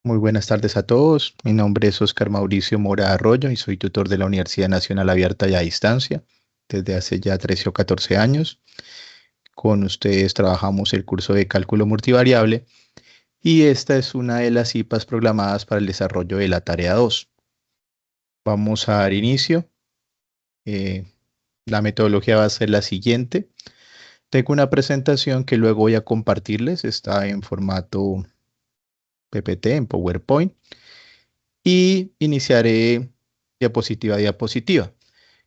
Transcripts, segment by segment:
Muy buenas tardes a todos. Mi nombre es Oscar Mauricio Mora Arroyo y soy tutor de la Universidad Nacional Abierta y a Distancia desde hace ya 13 o 14 años. Con ustedes trabajamos el curso de cálculo multivariable y esta es una de las IPAs programadas para el desarrollo de la tarea 2. Vamos a dar inicio. Eh, la metodología va a ser la siguiente. Tengo una presentación que luego voy a compartirles. Está en formato PPT, en PowerPoint. Y iniciaré diapositiva a diapositiva.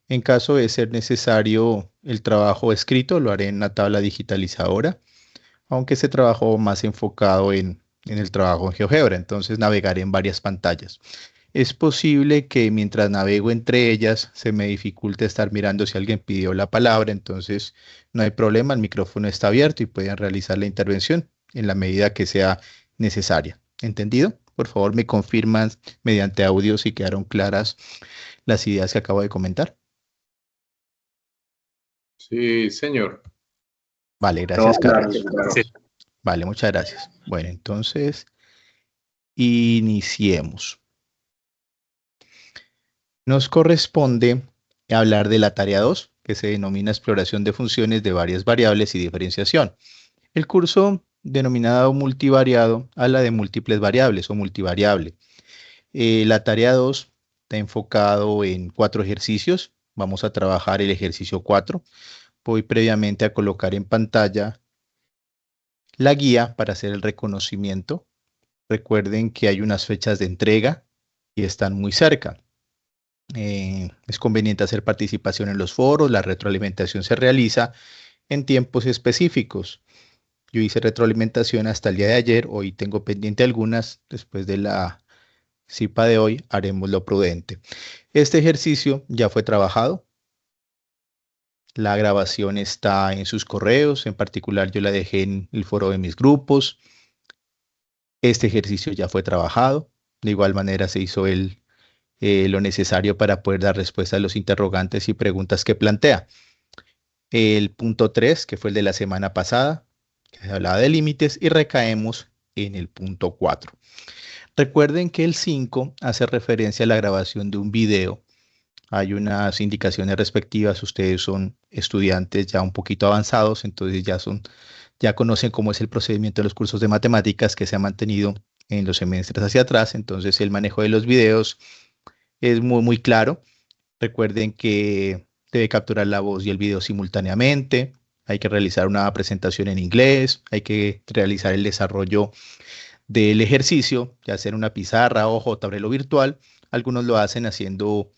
En caso de ser necesario el trabajo escrito, lo haré en una tabla digitalizadora, aunque ese trabajo más enfocado en el trabajo en GeoGebra, entonces navegaré en varias pantallas. Es posible que mientras navego entre ellas se me dificulte estar mirando si alguien pidió la palabra, entonces no hay problema, el micrófono está abierto y pueden realizar la intervención en la medida que sea necesaria. ¿Entendido? Por favor, me confirman mediante audio si quedaron claras las ideas que acabo de comentar. Sí, señor. Vale, No, gracias, claro, Carlos. claro. Sí. Vale, muchas gracias. Bueno, entonces iniciemos. Nos corresponde hablar de la tarea 2, que se denomina exploración de funciones de varias variables y diferenciación. El curso denominado multivariado habla de múltiples variables o multivariable. La tarea 2 está enfocado en 4 ejercicios. Vamos a trabajar el ejercicio 4. Voy previamente a colocar en pantalla la guía para hacer el reconocimiento. Recuerden que hay unas fechas de entrega y están muy cerca. Es conveniente hacer participación en los foros, la retroalimentación se realiza en tiempos específicos. Yo hice retroalimentación hasta el día de ayer, hoy tengo pendiente algunas, después de la CIPA de hoy haremos lo prudente. Este ejercicio ya fue trabajado, la grabación está en sus correos, en particular yo la dejé en el foro de mis grupos. Este ejercicio ya fue trabajado, de igual manera se hizo lo necesario para poder dar respuesta a los interrogantes y preguntas que plantea. El punto 3, que fue el de la semana pasada, que se hablaba de límites, y recaemos en el punto 4. Recuerden que el 5 hace referencia a la grabación de un video. Hay unas indicaciones respectivas, ustedes son estudiantes ya un poquito avanzados, entonces ya conocen cómo es el procedimiento de los cursos de matemáticas que se ha mantenido en los semestres hacia atrás, entonces el manejo de los videos es muy claro. Recuerden que debe capturar la voz y el video simultáneamente. Hay que realizar una presentación en inglés. Hay que realizar el desarrollo del ejercicio, ya sea en una pizarra, hoja o tablero virtual. Algunos lo hacen haciendo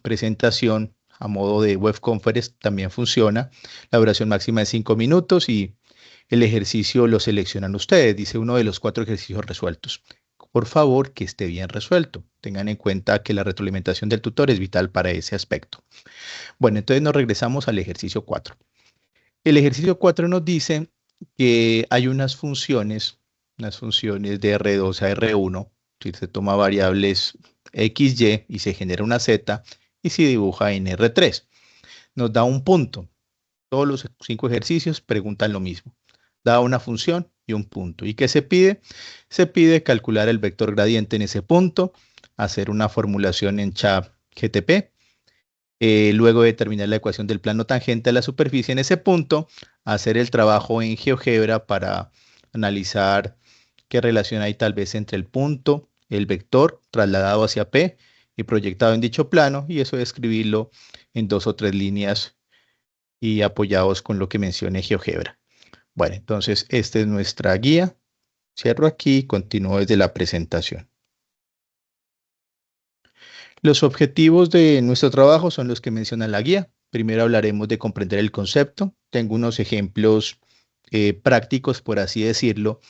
presentación a modo de web conference, también funciona. La duración máxima es 5 minutos y el ejercicio lo seleccionan ustedes, dice uno de los 4 ejercicios resueltos. Por favor, que esté bien resuelto. Tengan en cuenta que la retroalimentación del tutor es vital para ese aspecto. Bueno, entonces nos regresamos al ejercicio 4. El ejercicio 4 nos dice que hay unas funciones de R2 a R1, si se toma variables X, Y se genera una Z, y se dibuja en R3. Nos da un punto. Todos los 5 ejercicios preguntan lo mismo. Da una función y un punto. ¿Y qué se pide? Se pide calcular el vector gradiente en ese punto, hacer una formulación en ChatGTP, luego determinar la ecuación del plano tangente a la superficie en ese punto, hacer el trabajo en GeoGebra para analizar qué relación hay tal vez entre el punto, el vector trasladado hacia P y proyectado en dicho plano, y eso escribirlo en 2 o 3 líneas y apoyados con lo que mencioné GeoGebra. Bueno, entonces esta es nuestra guía. Cierro aquí y continúo desde la presentación. Los objetivos de nuestro trabajo son los que menciona la guía. Primero hablaremos de comprender el concepto. Tengo unos ejemplos prácticos, por así decirlo.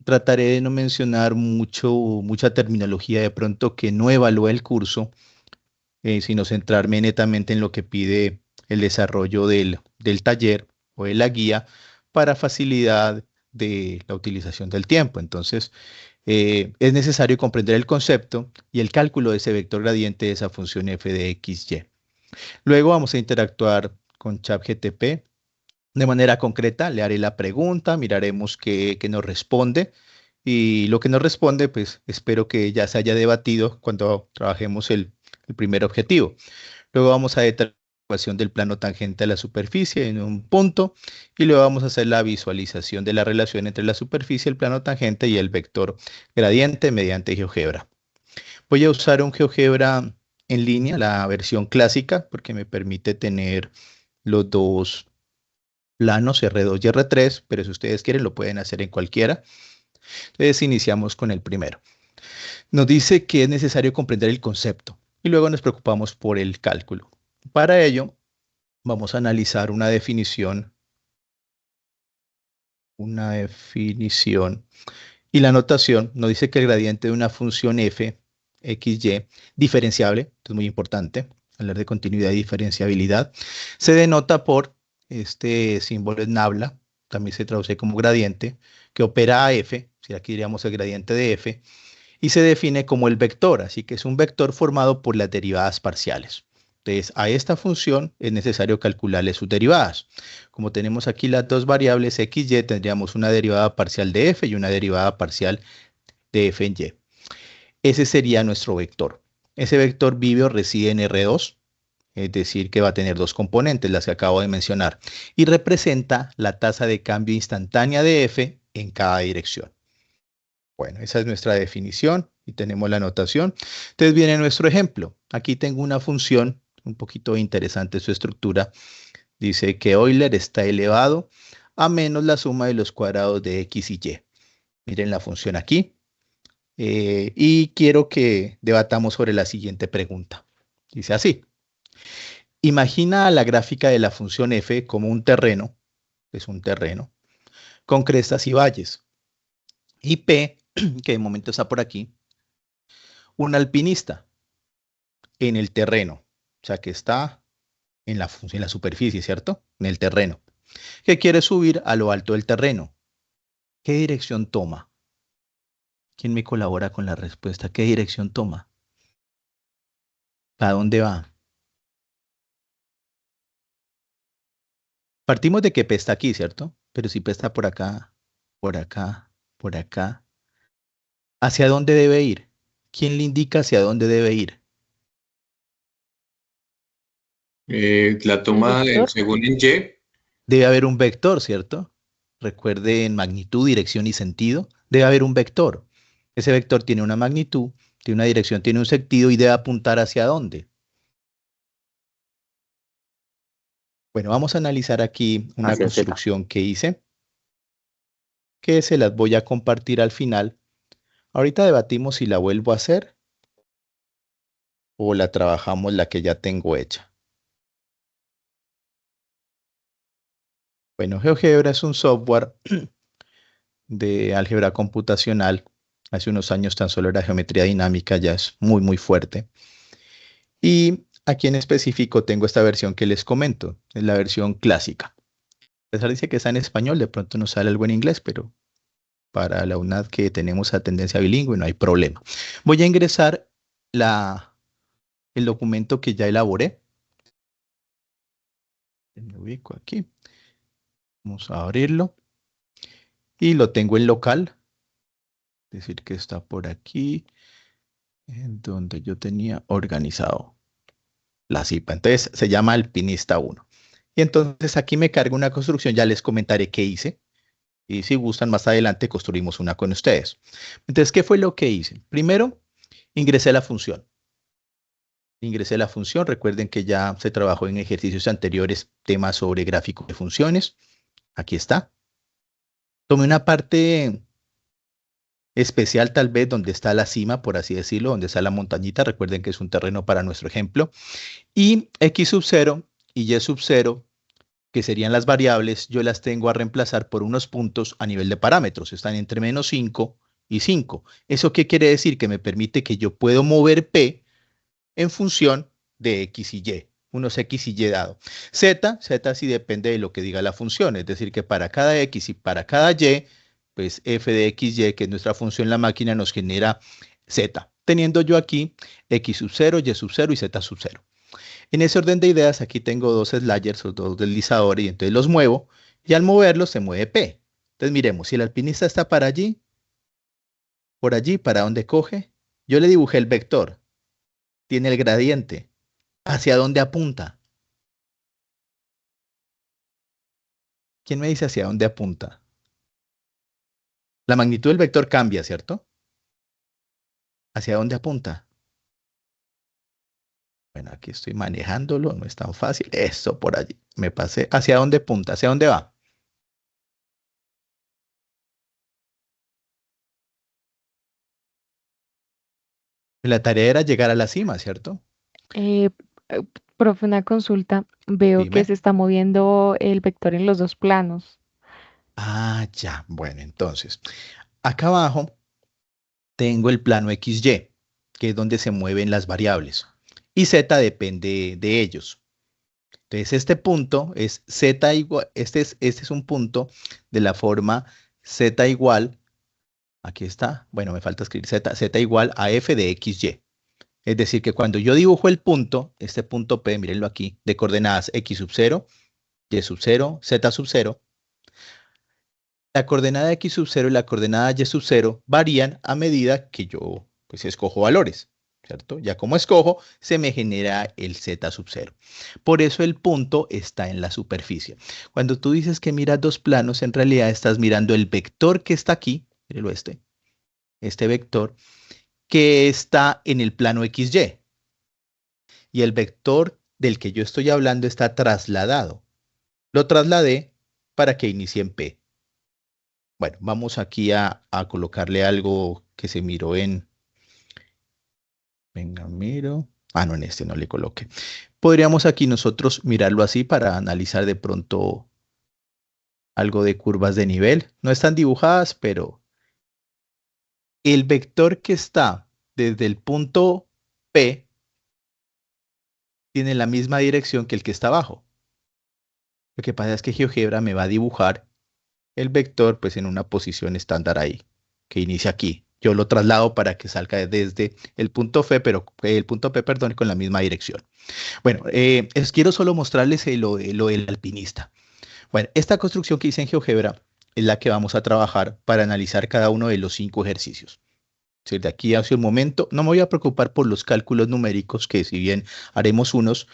Trataré de no mencionar mucha terminología de pronto que no evalúe el curso, sino centrarme netamente en lo que pide el desarrollo del taller o de la guía para facilidad de la utilización del tiempo. Entonces, es necesario comprender el concepto y el cálculo de ese vector gradiente de esa función f de x, y. Luego vamos a interactuar con ChatGPT de manera concreta. Le haré la pregunta, miraremos qué nos responde. Y lo que nos responde, pues espero que ya se haya debatido cuando trabajemos el primer objetivo. Luego vamos a determinar la ecuación del plano tangente a la superficie en un punto y luego vamos a hacer la visualización de la relación entre la superficie, el plano tangente y el vector gradiente mediante GeoGebra. Voy a usar un GeoGebra en línea, la versión clásica, porque me permite tener los dos planos R2 y R3, pero si ustedes quieren lo pueden hacer en cualquiera. Entonces iniciamos con el primero. Nos dice que es necesario comprender el concepto y luego nos preocupamos por el cálculo. Para ello, vamos a analizar una definición y la notación nos dice que el gradiente de una función f, x, y, diferenciable, esto es muy importante, hablar de continuidad y diferenciabilidad, se denota por este símbolo en nabla, también se traduce como gradiente, que opera a f, si aquí diríamos el gradiente de f, y se define como el vector, así que es un vector formado por las derivadas parciales. Entonces, a esta función es necesario calcularle sus derivadas. Como tenemos aquí las dos variables x, y, tendríamos una derivada parcial de f y una derivada parcial de f en y. Ese sería nuestro vector. Ese vector vive o reside en R2, es decir, que va a tener dos componentes, las que acabo de mencionar, y representa la tasa de cambio instantánea de f en cada dirección. Bueno, esa es nuestra definición y tenemos la notación. Entonces viene nuestro ejemplo. Aquí tengo una función, un poquito interesante su estructura. Dice que Euler está elevado a menos la suma de los cuadrados de x y y. Miren la función aquí. Y quiero que debatamos sobre la siguiente pregunta. Dice así. Imagina la gráfica de la función f como un terreno, es un terreno, con crestas y valles. Y p, que de momento está por aquí, un alpinista en el terreno, o sea que está en la superficie, ¿cierto? En el terreno, que quiere subir a lo alto del terreno. ¿Qué dirección toma? ¿Quién me colabora con la respuesta? ¿Qué dirección toma? ¿Para dónde va? Partimos de que P está aquí, ¿cierto? Pero si P está por acá, por acá, por acá, ¿hacia dónde debe ir? ¿Quién le indica hacia dónde debe ir? La ¿El toma vector? según en Y. Debe haber un vector, ¿cierto? Recuerden magnitud, dirección y sentido. Debe haber un vector. Ese vector tiene una magnitud, tiene una dirección, tiene un sentido y debe apuntar hacia dónde. Bueno, vamos a analizar aquí una Hacia Z. construcción que hice, que se las voy a compartir al final. Ahorita debatimos si la vuelvo a hacer o la trabajamos la que ya tengo hecha. Bueno, GeoGebra es un software de álgebra computacional. Hace unos años tan solo era geometría dinámica, ya es muy, muy fuerte. Y aquí en específico tengo esta versión que les comento, es la versión clásica. A pesar dice que está en español, de pronto no sale algo en inglés, pero para la UNAD que tenemos a tendencia bilingüe no hay problema. Voy a ingresar el documento que ya elaboré. Me ubico aquí. Vamos a abrirlo. Y lo tengo en local. Es decir, que está por aquí, en donde yo tenía organizado la zipa. Entonces se llama Alpinista 1. Y entonces aquí me cargo una construcción, ya les comentaré qué hice. Y si gustan, más adelante construimos una con ustedes. Entonces, ¿qué fue lo que hice? Primero, ingresé la función. Ingresé la función. Recuerden que ya se trabajó en ejercicios anteriores temas sobre gráficos de funciones. Aquí está. Tomé una parte especial tal vez donde está la cima, por así decirlo, donde está la montañita. Recuerden que es un terreno para nuestro ejemplo. Y x sub 0 y y sub 0, que serían las variables, yo las tengo a reemplazar por unos puntos a nivel de parámetros. Están entre menos 5 y 5. ¿Eso qué quiere decir? Que me permite que yo puedo mover P en función de X y Y. Unos X y Y dado. Z sí depende de lo que diga la función. Es decir, que para cada X y para cada Y, pues f de XY, que es nuestra función en la máquina, nos genera Z. Teniendo yo aquí X sub 0, Y sub 0 y Z sub 0. En ese orden de ideas, aquí tengo dos sliders o dos deslizadores y entonces los muevo y al moverlos se mueve P. Entonces miremos, si el alpinista está para allí, Por allí, ¿para dónde coge? Yo le dibujé el vector. Tiene el gradiente. ¿Hacia dónde apunta? ¿Quién me dice hacia dónde apunta? La magnitud del vector cambia, ¿cierto? ¿Hacia dónde apunta? Bueno, aquí estoy manejándolo, no es tan fácil. Eso por allí. Me pasé. ¿Hacia dónde apunta? ¿Hacia dónde va? La tarea era llegar a la cima, ¿cierto? Eh, Profe, una consulta. Veo que Dime. se está moviendo el vector en los dos planos. Ah, ya. Bueno, entonces, acá abajo tengo el plano XY, que es donde se mueven las variables. Y Z depende de ellos. Entonces, este punto es Z igual, este es un punto de la forma Z igual, aquí está, bueno, me falta escribir Z igual a F de XY. Es decir, que cuando yo dibujo el punto, este punto P, mírenlo aquí, de coordenadas X sub 0, Y sub 0, Z sub 0, la coordenada X sub 0 y la coordenada Y sub 0 varían a medida que yo pues escojo valores, ¿cierto? Ya como escojo, se me genera el Z sub 0. Por eso el punto está en la superficie. Cuando tú dices que miras dos planos, en realidad estás mirando el vector que está aquí, mírelo este vector, que está en el plano XY. Y el vector del que yo estoy hablando está trasladado. Lo trasladé para que inicie en P. Bueno, vamos aquí a colocarle algo que se miró en... Venga, miro. Ah, no, en este no le coloqué. Podríamos aquí nosotros mirarlo así para analizar de pronto algo de curvas de nivel. No están dibujadas, pero el vector que está desde el punto P tiene la misma dirección que el que está abajo. Lo que pasa es que GeoGebra me va a dibujar el vector pues en una posición estándar ahí, que inicia aquí. Yo lo traslado para que salga desde el punto P, perdón, con la misma dirección. Bueno, quiero solo mostrarles lo del alpinista. Bueno, esta construcción que hice en GeoGebra es la que vamos a trabajar para analizar cada uno de los 5 ejercicios. Sí, de aquí hacia un momento, no me voy a preocupar por los cálculos numéricos, que si bien haremos unos,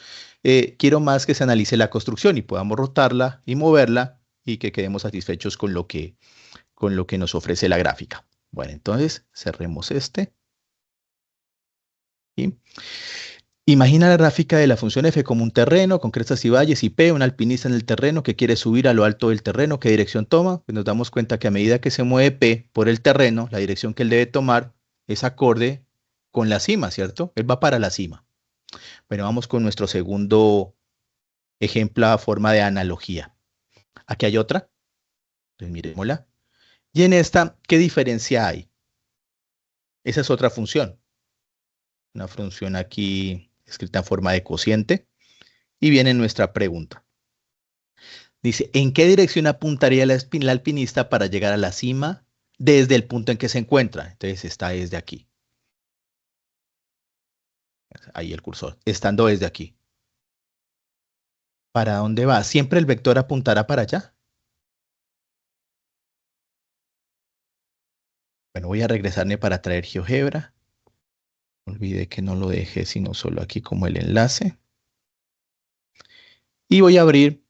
quiero más que se analice la construcción y podamos rotarla y moverla y que quedemos satisfechos con lo que nos ofrece la gráfica. Bueno, entonces cerremos este. ¿Sí? Imagina la gráfica de la función f como un terreno con crestas y valles y p, un alpinista en el terreno que quiere subir a lo alto del terreno. ¿Qué dirección toma? Pues nos damos cuenta que a medida que se mueve p por el terreno, la dirección que él debe tomar es acorde con la cima, ¿cierto? Él va para la cima. Bueno, vamos con nuestro segundo ejemplo a forma de analogía. Aquí hay otra. Entonces miremosla. Y en esta, ¿qué diferencia hay? Esa es otra función. Una función aquí escrita en forma de cociente. Y viene nuestra pregunta. Dice, ¿en qué dirección apuntaría el alpinista para llegar a la cima desde el punto en que se encuentra? Entonces está desde aquí. Ahí el cursor. Estando desde aquí. ¿Para dónde va? ¿Siempre el vector apuntará para allá? Bueno, voy a regresarme para traer GeoGebra. No olvide que no lo dejé sino solo aquí como el enlace. Y voy a abrir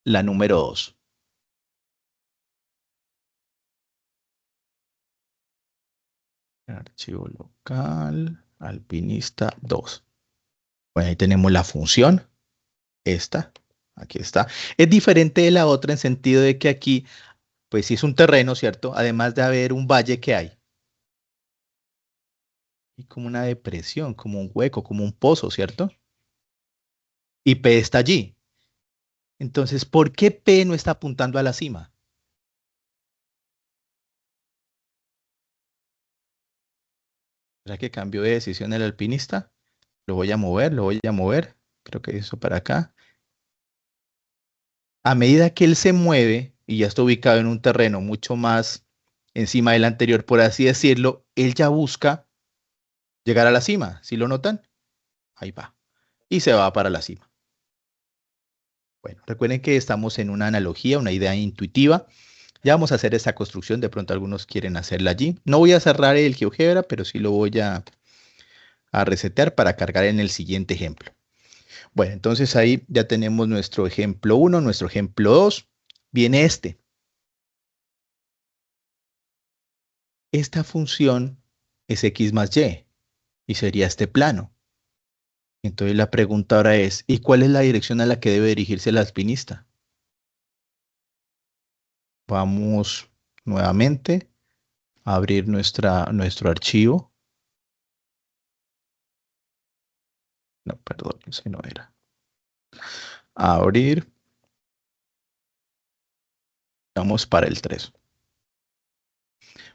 la número 2. Archivo local, alpinista 2. Bueno, ahí tenemos la función. Esta, aquí está. Es diferente de la otra en sentido de que aquí, pues sí es un terreno, ¿cierto? Además de haber un valle que hay. Y como una depresión, como un hueco, como un pozo, ¿cierto? Y P está allí. Entonces, ¿por qué P no está apuntando a la cima? ¿Será que cambió de decisión el alpinista? Lo voy a mover, lo voy a mover. Creo que eso para acá. A medida que él se mueve y ya está ubicado en un terreno mucho más encima del anterior, por así decirlo, él ya busca llegar a la cima. ¿Sí lo notan? Ahí va. Y se va para la cima. Bueno, recuerden que estamos en una analogía, una idea intuitiva. Ya vamos a hacer esta construcción, de pronto algunos quieren hacerla allí. No voy a cerrar el GeoGebra, pero sí lo voy a resetear para cargar en el siguiente ejemplo. Bueno, entonces ahí ya tenemos nuestro ejemplo 1, nuestro ejemplo 2. Viene este. Esta función es x más y sería este plano. Entonces la pregunta ahora es, ¿y cuál es la dirección a la que debe dirigirse el alpinista? Vamos nuevamente a abrir nuestro archivo. No, perdón, ese no era. A abrir. Vamos para el 3.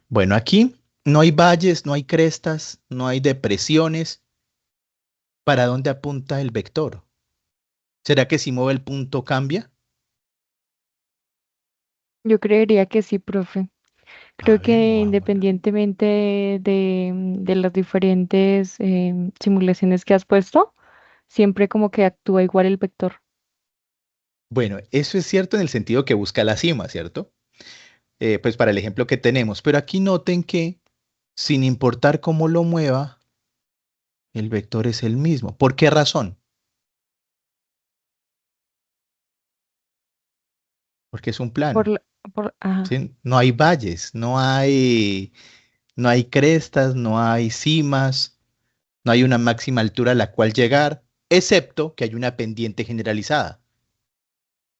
Bueno, aquí no hay valles, no hay crestas, no hay depresiones. ¿Para dónde apunta el vector? ¿Será que si mueve el punto cambia? Yo creería que sí, profe. A Creo ver, que movámosla. independientemente de las diferentes simulaciones que has puesto, siempre como que actúa igual el vector. Bueno, eso es cierto en el sentido que busca la cima, ¿cierto? Pues para el ejemplo que tenemos. Pero aquí noten que sin importar cómo lo mueva, el vector es el mismo. ¿Por qué razón? Porque es un Por, plano. la- ajá. ¿Sí? No hay valles, no hay crestas, no hay cimas, no hay una máxima altura a la cual llegar, excepto que hay una pendiente generalizada.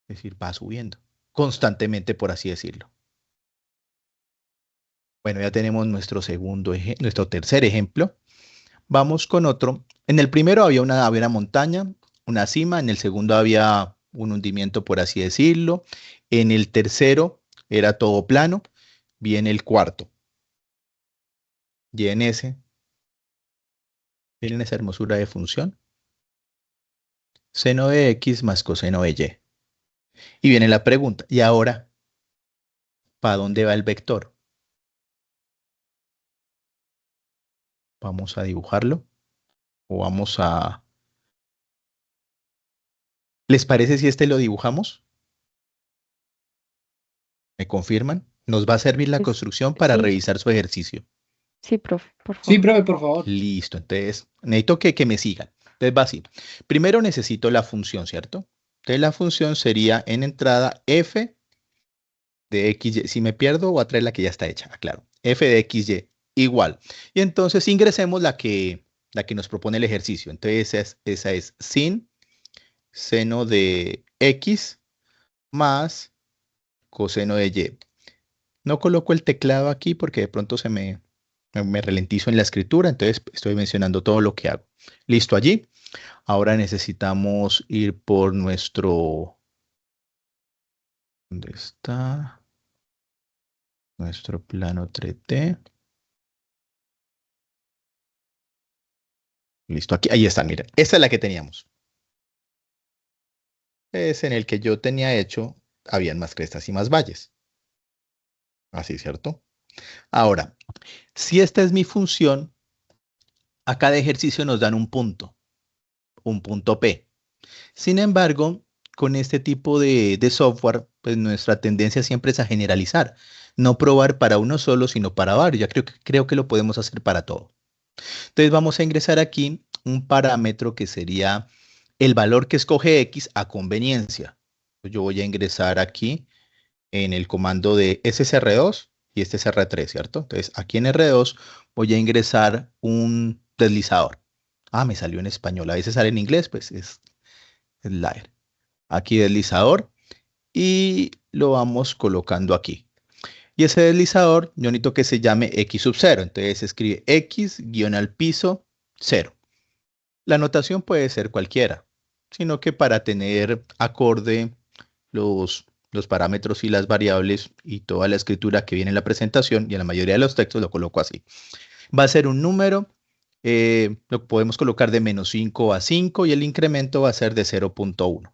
Es decir, va subiendo constantemente, por así decirlo. Bueno, ya tenemos nuestro tercer ejemplo. Vamos con otro. En el primero había una montaña, una cima. En el segundo había un hundimiento, por así decirlo. En el tercero era todo plano. Viene el cuarto. Y en ese, miren esa hermosura de función. Seno de x más coseno de y. Y viene la pregunta. ¿Y ahora para dónde va el vector? Vamos a dibujarlo. O vamos a... ¿Les parece si este lo dibujamos? ¿Me confirman? Nos va a servir la Es, construcción para sí, revisar su ejercicio. sí, profe, por Sí, favor. profe, por favor. Listo, entonces necesito que me sigan. Entonces va así. Primero necesito la función, ¿cierto? Entonces la función sería en entrada f de xy. Si me pierdo, voy a traer la que ya está hecha, claro. F de xy igual. Y entonces ingresemos la que nos propone el ejercicio. Entonces esa es sin seno de x más coseno de y. No coloco el teclado aquí porque de pronto me ralentizo en la escritura, entonces estoy mencionando todo lo que hago. Listo allí. Ahora necesitamos ir por nuestro... ¿Dónde está? Nuestro plano 3D. Listo, aquí, ahí está, miren. Esta es la que teníamos. Es en el que yo tenía hecho, habían más crestas y más valles. Así, ¿cierto? Ahora, si esta es mi función, a cada ejercicio nos dan un punto P. Sin embargo, con este tipo de software, pues nuestra tendencia siempre es a generalizar, no probar para uno solo, sino para varios. Ya creo que lo podemos hacer para todo. Entonces vamos a ingresar aquí un parámetro que sería el valor que escoge X a conveniencia. Yo voy a ingresar aquí en el comando de SSR2 y este es R3, ¿cierto? Entonces aquí en R2 voy a ingresar un deslizador. Ah, me salió en español. A veces sale en inglés, pues es slider. Aquí deslizador y lo vamos colocando aquí. Y ese deslizador yo necesito que se llame x sub 0. Entonces se escribe x guión al piso 0. La notación puede ser cualquiera, sino que para tener acorde los parámetros y las variables y toda la escritura que viene en la presentación y en la mayoría de los textos lo coloco así. Va a ser un número, lo podemos colocar de menos 5 a 5 y el incremento va a ser de 0.1.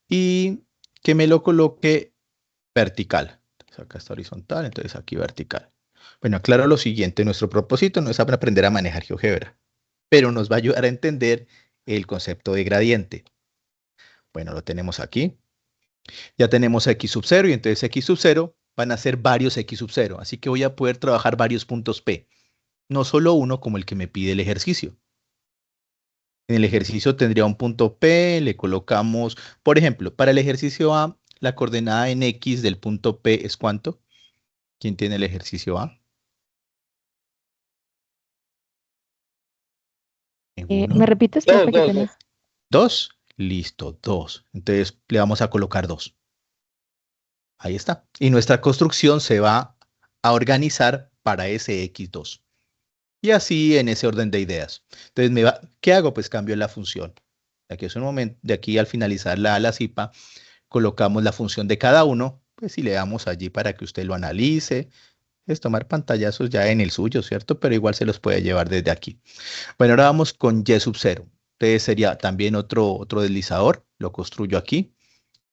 Y que me lo coloque vertical. Entonces acá está horizontal, entonces aquí vertical. Bueno, aclaro lo siguiente, nuestro propósito no es aprender a manejar GeoGebra, pero nos va a ayudar a entender el concepto de gradiente. Bueno, lo tenemos aquí. Ya tenemos x sub 0 y entonces x sub 0 van a ser varios X sub 0. Así que voy a poder trabajar varios puntos P. No solo uno como el que me pide el ejercicio. En el ejercicio tendría un punto P, le colocamos, por ejemplo, para el ejercicio A, la coordenada en X del punto P es ¿cuánto? ¿Quién tiene el ejercicio A? ¿Me repites, profe? Qué pena. 2. Listo, 2. Entonces le vamos a colocar 2. Ahí está. Y nuestra construcción se va a organizar para ese X2. Y así en ese orden de ideas. Entonces, ¿qué hago? Pues cambio la función. De aquí al finalizar la CIPA, colocamos la función de cada uno, pues y le damos allí para que usted lo analice. Es tomar pantallazos ya en el suyo, ¿cierto? Pero igual se los puede llevar desde aquí. Bueno, ahora vamos con Y sub 0. Entonces sería también otro deslizador. Lo construyo aquí.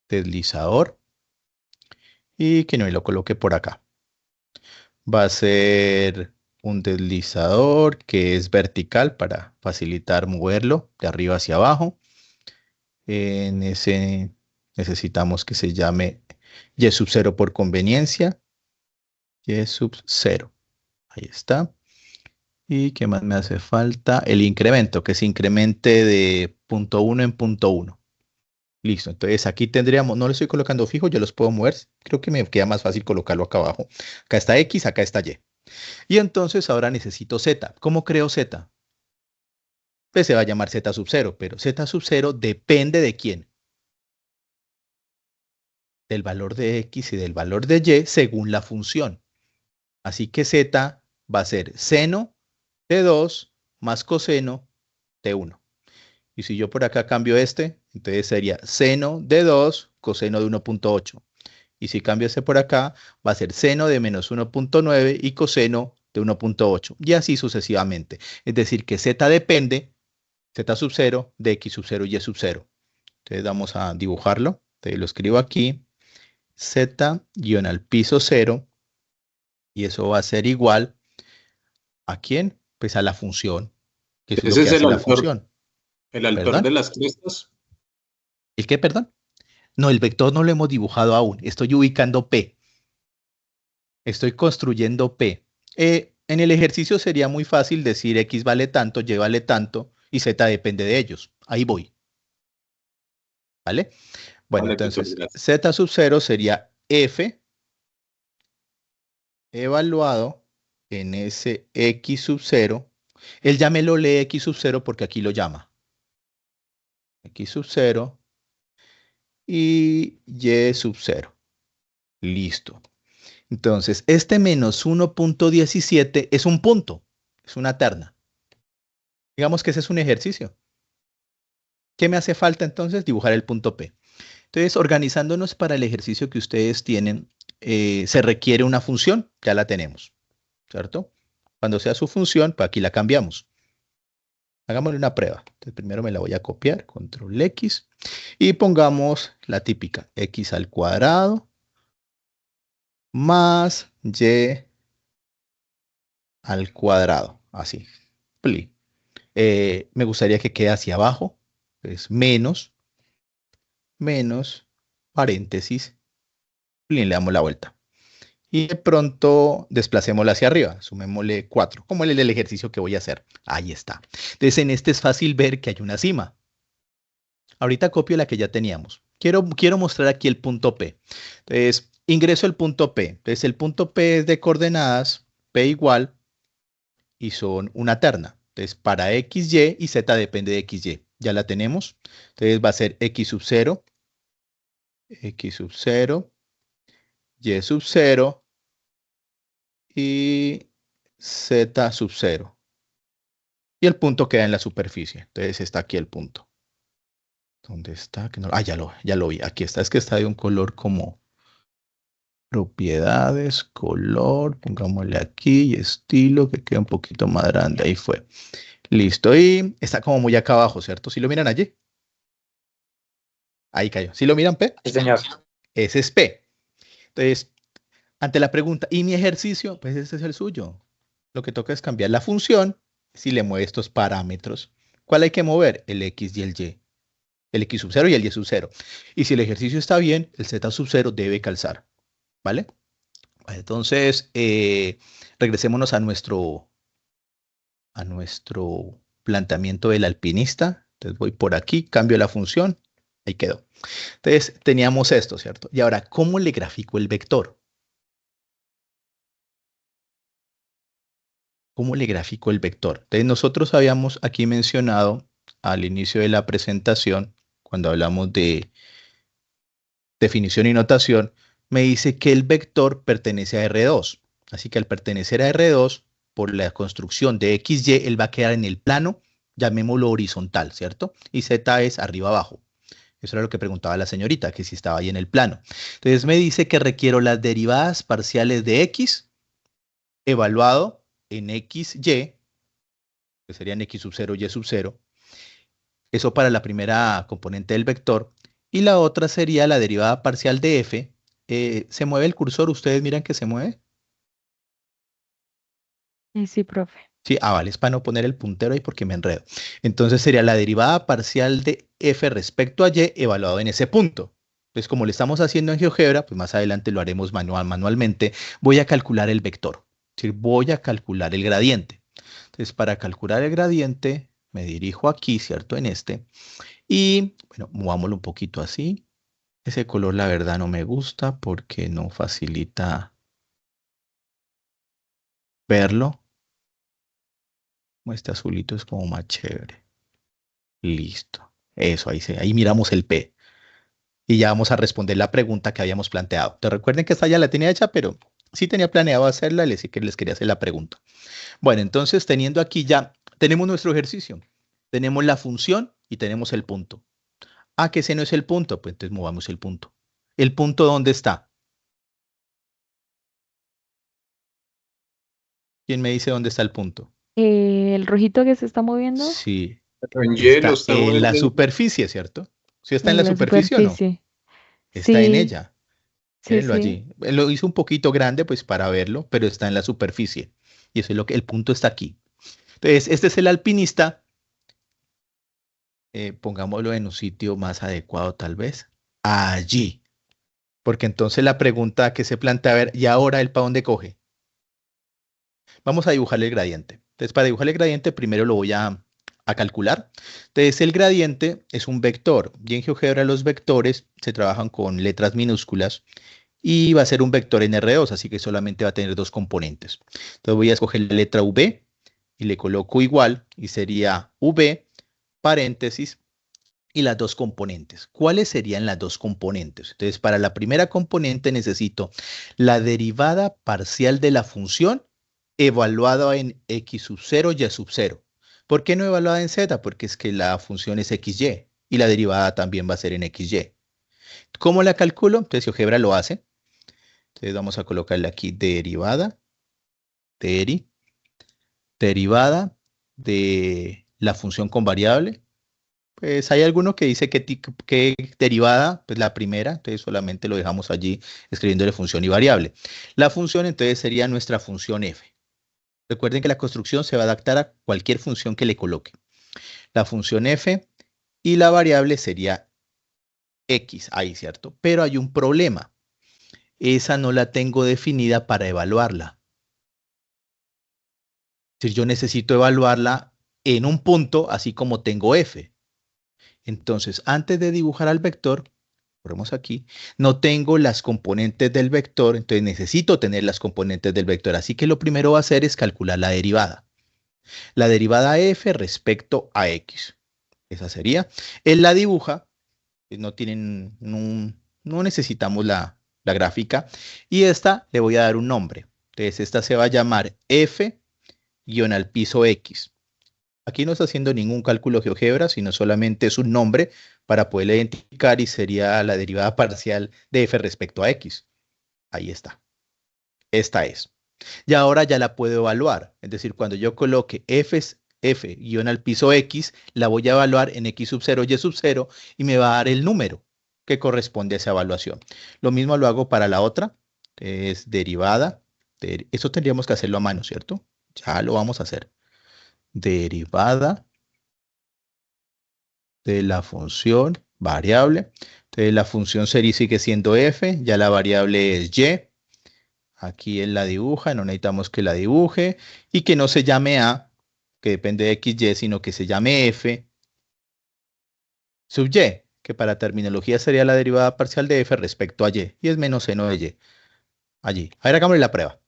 Deslizador. Y que no me lo coloque por acá. Va a ser un deslizador que es vertical para facilitar moverlo de arriba hacia abajo. En ese necesitamos que se llame Y sub 0 por conveniencia. Y sub 0. Ahí está. ¿Y qué más me hace falta? El incremento, que se incremente de punto 1 en punto 1. Listo, entonces aquí tendríamos, no lo estoy colocando fijo, yo los puedo mover. Creo que me queda más fácil colocarlo acá abajo. Acá está X, acá está Y. Y entonces ahora necesito Z. ¿Cómo creo Z? Pues se va a llamar Z sub 0, pero Z sub 0 depende de quién. Del valor de X y del valor de Y según la función. Así que Z va a ser seno de 2 más coseno de 1. Y si yo por acá cambio entonces sería seno de 2 coseno de 1.8. Y si cambio por acá, va a ser seno de menos 1.9 y coseno de 1.8. Y así sucesivamente. Es decir, que Z depende, Z sub 0, de X sub 0 y Y sub 0. Entonces vamos a dibujarlo. Entonces lo escribo aquí. Z guión al piso 0. Y eso va a ser igual ¿a quién? Pues a la función. Que eso es lo Ese que es hace la función. el altor ¿Perdón? de las crestas. ¿El qué, perdón? No, el vector no lo hemos dibujado aún. Estoy ubicando P. Estoy construyendo P. En el ejercicio sería muy fácil decir X vale tanto, Y vale tanto y Z depende de ellos. Ahí voy. ¿Vale? Bueno, Vale, entonces gracias. Z sub 0 sería F evaluado en ese X sub 0. Él ya me lo lee X sub 0 porque aquí lo llama. X sub 0 y Y sub 0. Listo. Entonces, este menos 1.17 es un punto, es una terna. Digamos que ese es un ejercicio. ¿Qué me hace falta entonces? Dibujar el punto P. Entonces, organizándonos para el ejercicio que ustedes tienen, se requiere una función, ya la tenemos, ¿cierto? Cuando sea su función, pues aquí la cambiamos. Hagámosle una prueba. Entonces, primero me la voy a copiar, control X, y pongamos la típica, X al cuadrado más Y al cuadrado, así. Pli. Me gustaría que quede hacia abajo, es menos, paréntesis, y le damos la vuelta. Y de pronto desplacémosla hacia arriba, sumémosle 4, como el ejercicio que voy a hacer. Ahí está. Entonces en este es fácil ver que hay una cima. Ahorita copio la que ya teníamos. Quiero mostrar aquí el punto P. Entonces ingreso el punto P. Entonces el punto P es de coordenadas P igual y son una terna. Entonces, para X, Y y Z depende de X, Y. Ya la tenemos. Entonces, va a ser X sub 0, X sub 0, Y sub 0 y Z sub 0. Y el punto queda en la superficie. Entonces, está aquí el punto. ¿Dónde está? Que no... Ah, ya lo vi. Aquí está. Es que está de un color como propiedades, color. Pongámosle aquí y estilo que queda un poquito más grande. Ahí fue. Listo. Y está como muy acá abajo, ¿cierto? ¿Sí lo miran allí? Ahí cayó. ¿Sí lo miran, P? Sí, señor. Ese es P. Entonces, ante la pregunta, ¿y mi ejercicio? Pues ese es el suyo. Lo que toca es cambiar la función si le mueve estos parámetros. ¿Cuál hay que mover? El X y el Y. El X sub 0 y el Y sub 0. Y si el ejercicio está bien, el Z sub 0 debe calzar. ¿Vale? Entonces, regresémonos a nuestro planteamiento del alpinista. Entonces voy por aquí, cambio la función, ahí quedó. Entonces teníamos esto, ¿cierto? Y ahora, ¿cómo le grafico el vector? ¿Cómo le grafico el vector? Entonces nosotros habíamos aquí mencionado al inicio de la presentación, cuando hablamos de definición y notación, me dice que el vector pertenece a R2. Así que al pertenecer a R2, por la construcción de XY, él va a quedar en el plano, llamémoslo horizontal, ¿cierto? Y Z es arriba abajo. Eso era lo que preguntaba la señorita, que si estaba ahí en el plano. Entonces me dice que requiero las derivadas parciales de X evaluado en XY, que serían X sub 0, Y sub 0. Eso para la primera componente del vector. Y la otra sería la derivada parcial de F. ¿Se mueve el cursor? ¿Ustedes miran que se mueve? Sí, profe. Sí, vale, es para no poner el puntero ahí porque me enredo. Entonces sería la derivada parcial de F respecto a Y evaluado en ese punto. Entonces, como lo estamos haciendo en GeoGebra, pues más adelante lo haremos manualmente, voy a calcular el vector. Es decir, voy a calcular el gradiente. Entonces, para calcular el gradiente, me dirijo aquí, ¿cierto? En este. Y, bueno, movámoslo un poquito así. Ese color, la verdad, no me gusta porque no facilita verlo. Este azulito es como más chévere. Listo. Eso, ahí miramos el P. Y ya vamos a responder la pregunta que habíamos planteado. Te recuerden que esta ya la tenía hecha, pero sí tenía planeado hacerla, les quería hacer la pregunta. Bueno, entonces teniendo aquí ya, tenemos nuestro ejercicio. Tenemos la función y tenemos el punto. Que ese no es el punto, pues entonces movamos el punto. ¿El punto dónde está? ¿Quién me dice dónde está el punto? El rojito que se está moviendo Sí, En hielo está está en la moviendo. superficie, ¿cierto? ¿Sí está en la en la superficie o no? superficie. Está en Sí, ella. sí, Mírenlo sí. allí. Lo hice un poquito grande pues para verlo, pero está en la superficie. Y eso es el punto está aquí. Entonces, este es el alpinista. Pongámoslo en un sitio más adecuado tal vez. Allí. Porque entonces la pregunta que se plantea, a ver, ¿y ahora el para dónde coge? Vamos a dibujar el gradiente. Entonces, para dibujar el gradiente, primero lo voy a calcular. Entonces, el gradiente es un vector. Y en GeoGebra los vectores se trabajan con letras minúsculas y va a ser un vector en R2, así que solamente va a tener dos componentes. Entonces, voy a escoger la letra V y le coloco igual y sería V, paréntesis, y las dos componentes. ¿Cuáles serían las dos componentes? Entonces, para la primera componente necesito la derivada parcial de la función evaluada en x sub 0 y sub 0. ¿Por qué no evaluada en z? Porque es que la función es xy y la derivada también va a ser en xy. ¿Cómo la calculo? Entonces, GeoGebra lo hace. Entonces, vamos a colocarle aquí derivada, derivada de la función con variable. Pues hay alguno que dice que derivada, pues la primera, entonces solamente lo dejamos allí escribiéndole función y variable. La función entonces sería nuestra función f. Recuerden que la construcción se va a adaptar a cualquier función que le coloque. La función f y la variable sería x, ahí, ¿cierto? Pero hay un problema. Esa no la tengo definida para evaluarla. Es decir, yo necesito evaluarla en un punto, así como tengo f. Entonces, antes de dibujar al vector, ponemos aquí, no tengo las componentes del vector, entonces necesito tener las componentes del vector. Así que lo primero va a hacer es calcular la derivada. La derivada f respecto a x. Esa sería. Él la dibuja, no tienen, no necesitamos la gráfica. Y esta le voy a dar un nombre. Entonces, esta se va a llamar f guión al piso x. Aquí no está haciendo ningún cálculo GeoGebra, sino solamente es un nombre para poderla identificar y sería la derivada parcial de f respecto a x. Ahí está. Esta es. Y ahora ya la puedo evaluar. Es decir, cuando yo coloque f guión al piso x, la voy a evaluar en x sub 0, y sub 0 y me va a dar el número que corresponde a esa evaluación. Lo mismo lo hago para la otra. Es derivada. Eso tendríamos que hacerlo a mano, ¿cierto? Ya lo vamos a hacer. Derivada de la función variable. Entonces la función sigue siendo f, ya la variable es y. Aquí él la dibuja, no necesitamos que la dibuje y que no se llame A, que depende de XY, sino que se llame F sub Y, que para terminología sería la derivada parcial de F respecto a Y, y es menos seno de Y. Allí. A ver, hagámosle la prueba.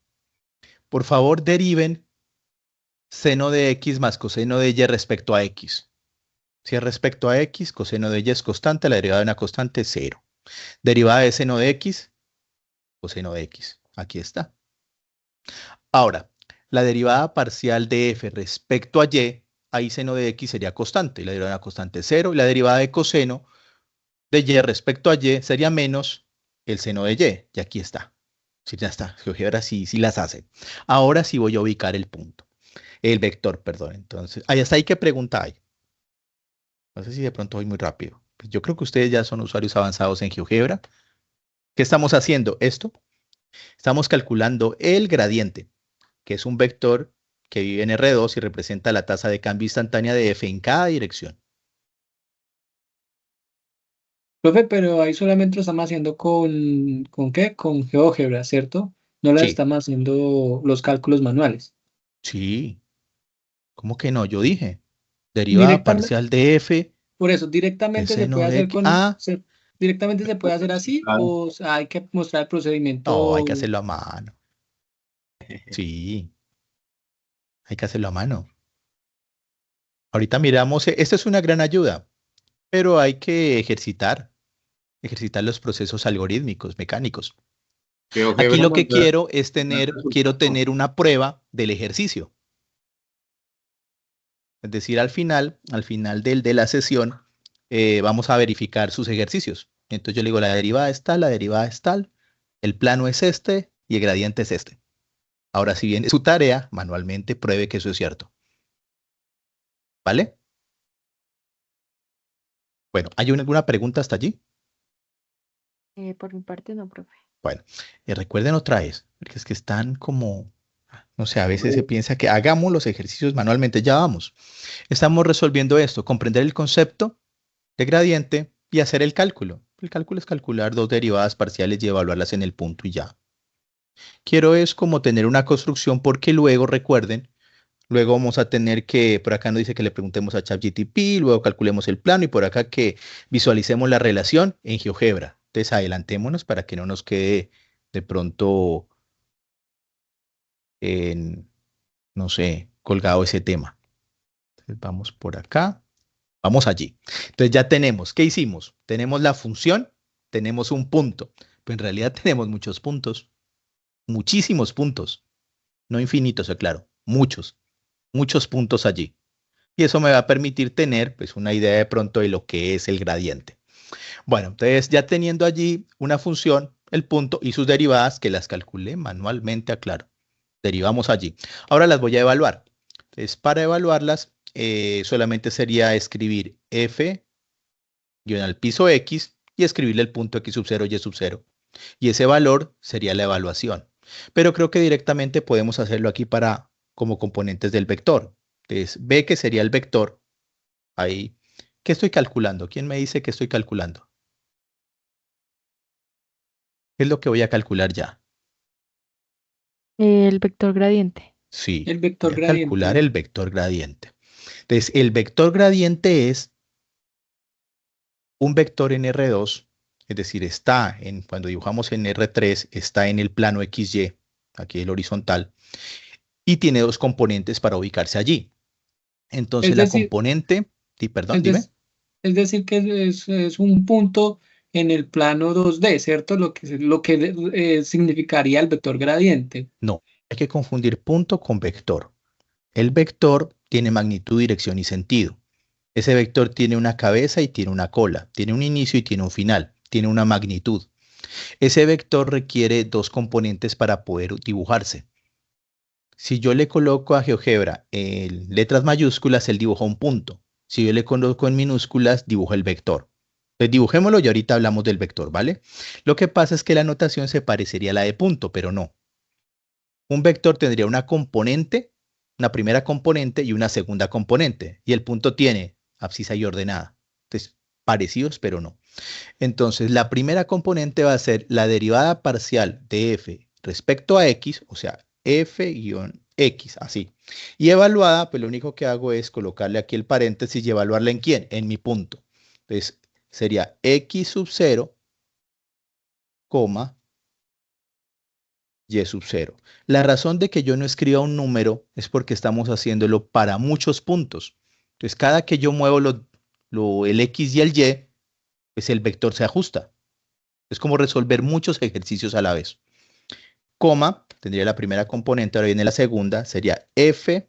Por favor, deriven seno de X más coseno de Y respecto a X. Si es respecto a X, coseno de Y es constante, la derivada de una constante es 0. Derivada de seno de X, coseno de X. Aquí está. Ahora, la derivada parcial de F respecto a Y, ahí seno de X sería constante, la derivada de una constante es 0, y la derivada de coseno de Y respecto a Y sería menos el seno de Y, y aquí está. Sí, ya está, GeoGebra sí las hace. Ahora sí voy a ubicar el punto, el vector, perdón. Entonces, ahí está, ahí qué pregunta hay. No sé si de pronto voy muy rápido. Pues yo creo que ustedes ya son usuarios avanzados en GeoGebra. ¿Qué estamos haciendo? Esto. Estamos calculando el gradiente, que es un vector que vive en R2 y representa la tasa de cambio instantánea de F en cada dirección. Profe, pero ahí solamente lo estamos haciendo ¿con qué? Con GeoGebra, ¿cierto? No lo Sí, estamos haciendo los cálculos manuales. sí. ¿Cómo que no? Yo dije, derivada Directamente, parcial de F por eso, de directamente se seno puede de hacer X. Ah, directamente se puede hacer así, o sea, hay que mostrar el no, hay procedimiento. que hacerlo a mano. Sí, hay que hacerlo a mano. Ahorita miramos, esta es una gran ayuda, pero hay que ejercitar los procesos algorítmicos, mecánicos. Aquí GeoGebra lo que muestra quiero es el quiero resultado. tener una prueba del ejercicio. Es decir, al final de la sesión, vamos a verificar sus ejercicios. Entonces yo le digo, la derivada es tal, la derivada es tal, el plano es este y el gradiente es este. Ahora, si viene su tarea, manualmente pruebe que eso es cierto. ¿Vale? Bueno, ¿hay alguna pregunta hasta allí? Por mi parte, no, profe. Bueno, recuerden otra vez, porque es que están como, no sé, a veces se piensa que hagamos los ejercicios manualmente, ya vamos. Estamos resolviendo esto, comprender el concepto de gradiente y hacer el cálculo. El cálculo es calcular dos derivadas parciales y evaluarlas en el punto y ya. Quiero es como tener una construcción porque luego, recuerden, luego vamos a tener que, por acá nos dice que le preguntemos a ChatGPT, luego calculemos el plano y por acá que visualicemos la relación en GeoGebra. Entonces adelantémonos para que no nos quede de pronto en, no sé, colgado ese tema. Entonces vamos por acá, vamos allí. Entonces ya tenemos, ¿qué hicimos? Tenemos la función, tenemos un punto, pero en realidad tenemos muchos puntos, muchísimos puntos, no infinitos, claro, muchos puntos allí. Y eso me va a permitir tener pues una idea de pronto de lo que es el gradiente. Bueno, entonces ya teniendo allí una función, el punto y sus derivadas que las calculé manualmente, aclaro. Derivamos allí. Ahora las voy a evaluar. Entonces, para evaluarlas, solamente sería escribir f guión al piso x y escribirle el punto x sub 0 y sub 0. Y ese valor sería la evaluación. Pero creo que directamente podemos hacerlo aquí para como componentes del vector. Entonces, b que sería el vector, ahí. ¿Qué estoy calculando? ¿Quién me dice que estoy calculando? ¿Qué es lo que voy a calcular ya? El vector gradiente. Sí, El voy vector a calcular gradiente. el vector gradiente. Entonces, el vector gradiente es un vector en R2, es decir, cuando dibujamos en R3, está en el plano XY, aquí el horizontal, y tiene dos componentes para ubicarse allí. Es Entonces, la decir, componente, perdón, es, dime. des- es decir que es un punto en el plano 2D, ¿cierto? Lo que significaría el vector gradiente. No, hay que confundir punto con vector. El vector tiene magnitud, dirección y sentido. Ese vector tiene una cabeza y tiene una cola, tiene un inicio y tiene un final, tiene una magnitud. Ese vector requiere dos componentes para poder dibujarse. Si yo le coloco a GeoGebra en letras mayúsculas, él dibuja un punto. Si yo le coloco en minúsculas, dibuja el vector. Entonces dibujémoslo y ahorita hablamos del vector, ¿vale? Lo que pasa es que la notación se parecería a la de punto, pero no. Un vector tendría una componente, una primera componente y una segunda componente. Y el punto tiene abscisa y ordenada. Entonces, parecidos, pero no. Entonces, la primera componente va a ser la derivada parcial de f respecto a X, o sea, f-X, así. Y evaluada, pues lo único que hago es colocarle aquí el paréntesis y evaluarla en quién, en mi punto. Entonces, sería X sub 0, coma, Y sub 0. La razón de que yo no escriba un número es porque estamos haciéndolo para muchos puntos. Entonces, cada que yo muevo el X y el Y, pues el vector se ajusta. Es como resolver muchos ejercicios a la vez. Coma, tendría la primera componente, ahora viene la segunda, sería f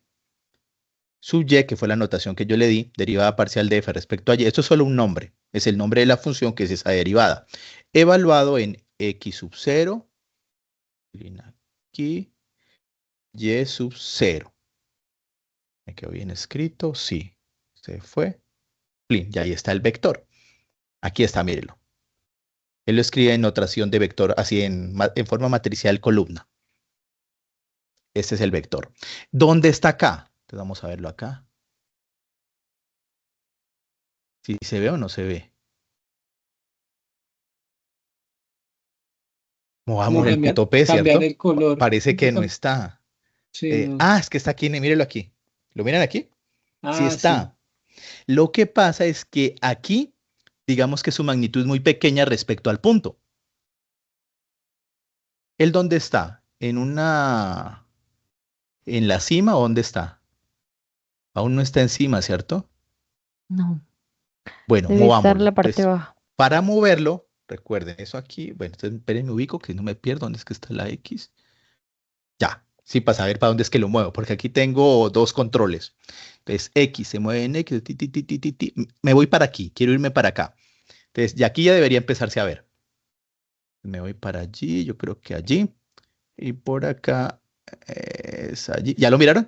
sub y, que fue la notación que yo le di, derivada parcial de f respecto a y. Esto es solo un nombre, es el nombre de la función que es esa derivada. Evaluado en x sub 0, aquí, y sub 0. ¿Me quedó bien escrito? Sí, se fue. Y ahí está el vector. Aquí está, mírenlo. Él lo escribe en notación de vector, así en forma matricial columna. Este es el vector. ¿Dónde está acá? Entonces vamos a verlo acá. Si se ve o no se ve. Movamos el punto P, ¿cierto? Cambiar el color. Parece que no está. Sí, no. Es que está aquí, mírenlo aquí. ¿Lo miran aquí? Sí Ah, está. Lo que pasa es que aquí, digamos que su magnitud es muy pequeña respecto al punto. ¿El dónde está? ¿En la cima o dónde está? Aún no está encima, ¿cierto? No, Bueno, debe estar movámoslo. en la parte Entonces, baja. para moverlo, recuerden eso aquí. Bueno, entonces esperen, me ubico que no me pierdo. ¿Dónde es que está la X? Ya, sí, para saber para dónde es que lo muevo, porque aquí tengo dos controles. Entonces, X se mueve en X, me voy para aquí, quiero irme para acá. Entonces, y aquí ya debería empezarse a ver. Me voy para allí, yo creo que allí. Y por acá es allí. ¿Ya lo miraron?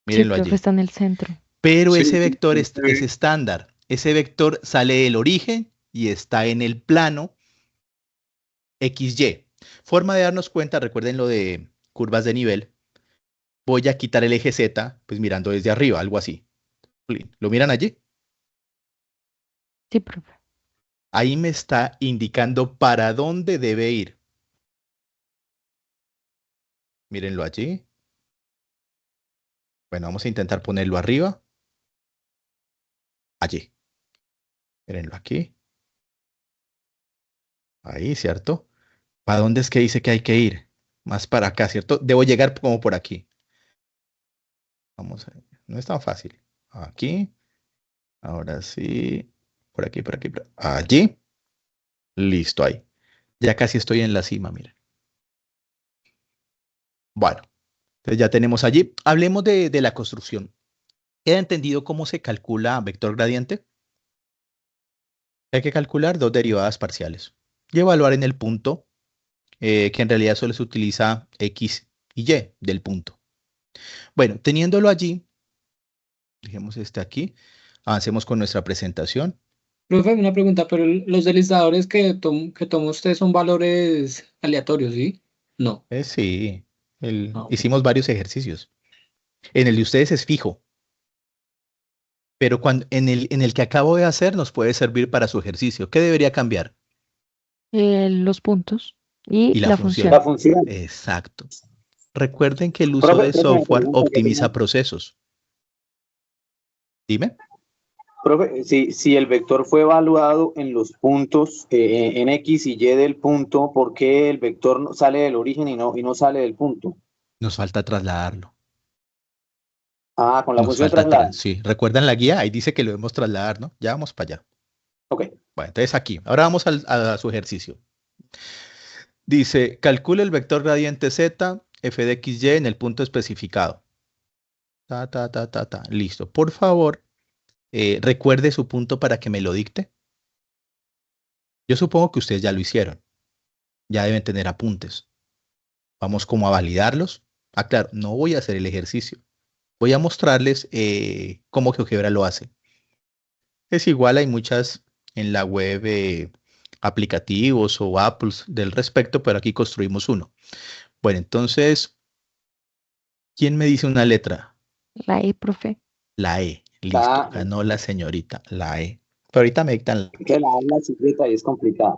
Sí, Mírenlo profe, allí. está en el centro. Pero Sí, ese vector sí, es estándar. Ese vector sale del origen y está en el plano XY. Forma de darnos cuenta, recuerden lo de curvas de nivel. Voy a quitar el eje Z, pues mirando desde arriba, algo así. ¿Lo miran allí? Sí, profe. Ahí me está indicando para dónde debe ir. Mírenlo allí. Bueno, vamos a intentar ponerlo arriba. Allí. Mírenlo aquí. Ahí, ¿cierto? ¿Para dónde es que dice que hay que ir? Más para acá, ¿cierto? Debo llegar como por aquí. Vamos a ver. No es tan fácil. Aquí. Ahora sí. Por aquí, por aquí, allí. Listo, ahí. Ya casi estoy en la cima, miren. Bueno, entonces ya tenemos allí. Hablemos de la construcción. ¿Queda entendido cómo se calcula vector gradiente? Hay que calcular dos derivadas parciales y evaluar en el punto, que en realidad solo se utiliza X y Y del punto. Bueno, teniéndolo allí, dejemos este aquí, avancemos con nuestra presentación. Profe, una pregunta, pero los deslizadores que toma usted son valores aleatorios, ¿sí? No. Sí, Ok. hicimos varios ejercicios. En el de ustedes es fijo, pero en el que acabo de hacer nos puede servir para su ejercicio. ¿Qué debería cambiar? Los puntos y Y la la función. función. función. Exacto. Recuerden que el uso de Profe, una software pregunta que optimiza tengo. procesos. Dime. Profe, si el vector fue evaluado en los puntos, en X y Y del punto, ¿por qué el vector sale del origen y no sale del punto? Nos falta trasladarlo. Con la Nos función de falta traslado. sí. ¿Recuerdan la guía? Ahí dice que lo debemos trasladar, ¿no? Ya vamos para allá. Ok. Bueno, entonces aquí. Ahora vamos a su ejercicio. Dice, calcule el vector gradiente Z, f de xy en el punto especificado. Listo. Por favor, recuerde su punto para que me lo dicte. Yo supongo que ustedes ya lo hicieron. Ya deben tener apuntes. Vamos como a validarlos. Claro, no voy a hacer el ejercicio. Voy a mostrarles cómo GeoGebra lo hace. Es igual, hay muchas en la web aplicativos o apps del respecto, pero aquí construimos uno. Bueno, entonces, ¿quién me dice una letra? La E, profe. La E. Listo, ganó la señorita, la E. Pero ahorita me dictan. Que la habla secreta y es complicada.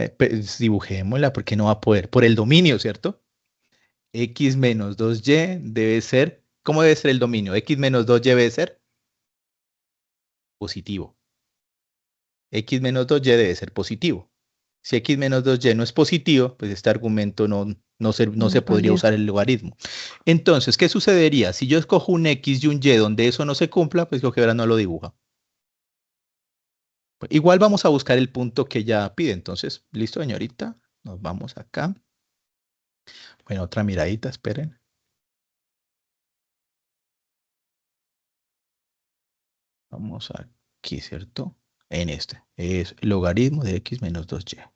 Pues dibujémosla porque no va a poder. Por el dominio, ¿cierto? X menos 2y debe ser, ¿cómo debe ser el dominio? X menos 2y debe ser positivo. X menos 2y debe ser positivo. Si X menos 2y no es positivo, pues este argumento no se No podría valió. usar el logaritmo. Entonces, ¿qué sucedería? Si yo escojo un X y un Y donde eso no se cumpla, pues GeoGebra no lo dibuja. Igual vamos a buscar el punto que ella pide. Entonces, listo, señorita. Nos vamos acá. Bueno, otra miradita, esperen. Vamos aquí, ¿cierto? En este. Es logaritmo de X menos 2Y.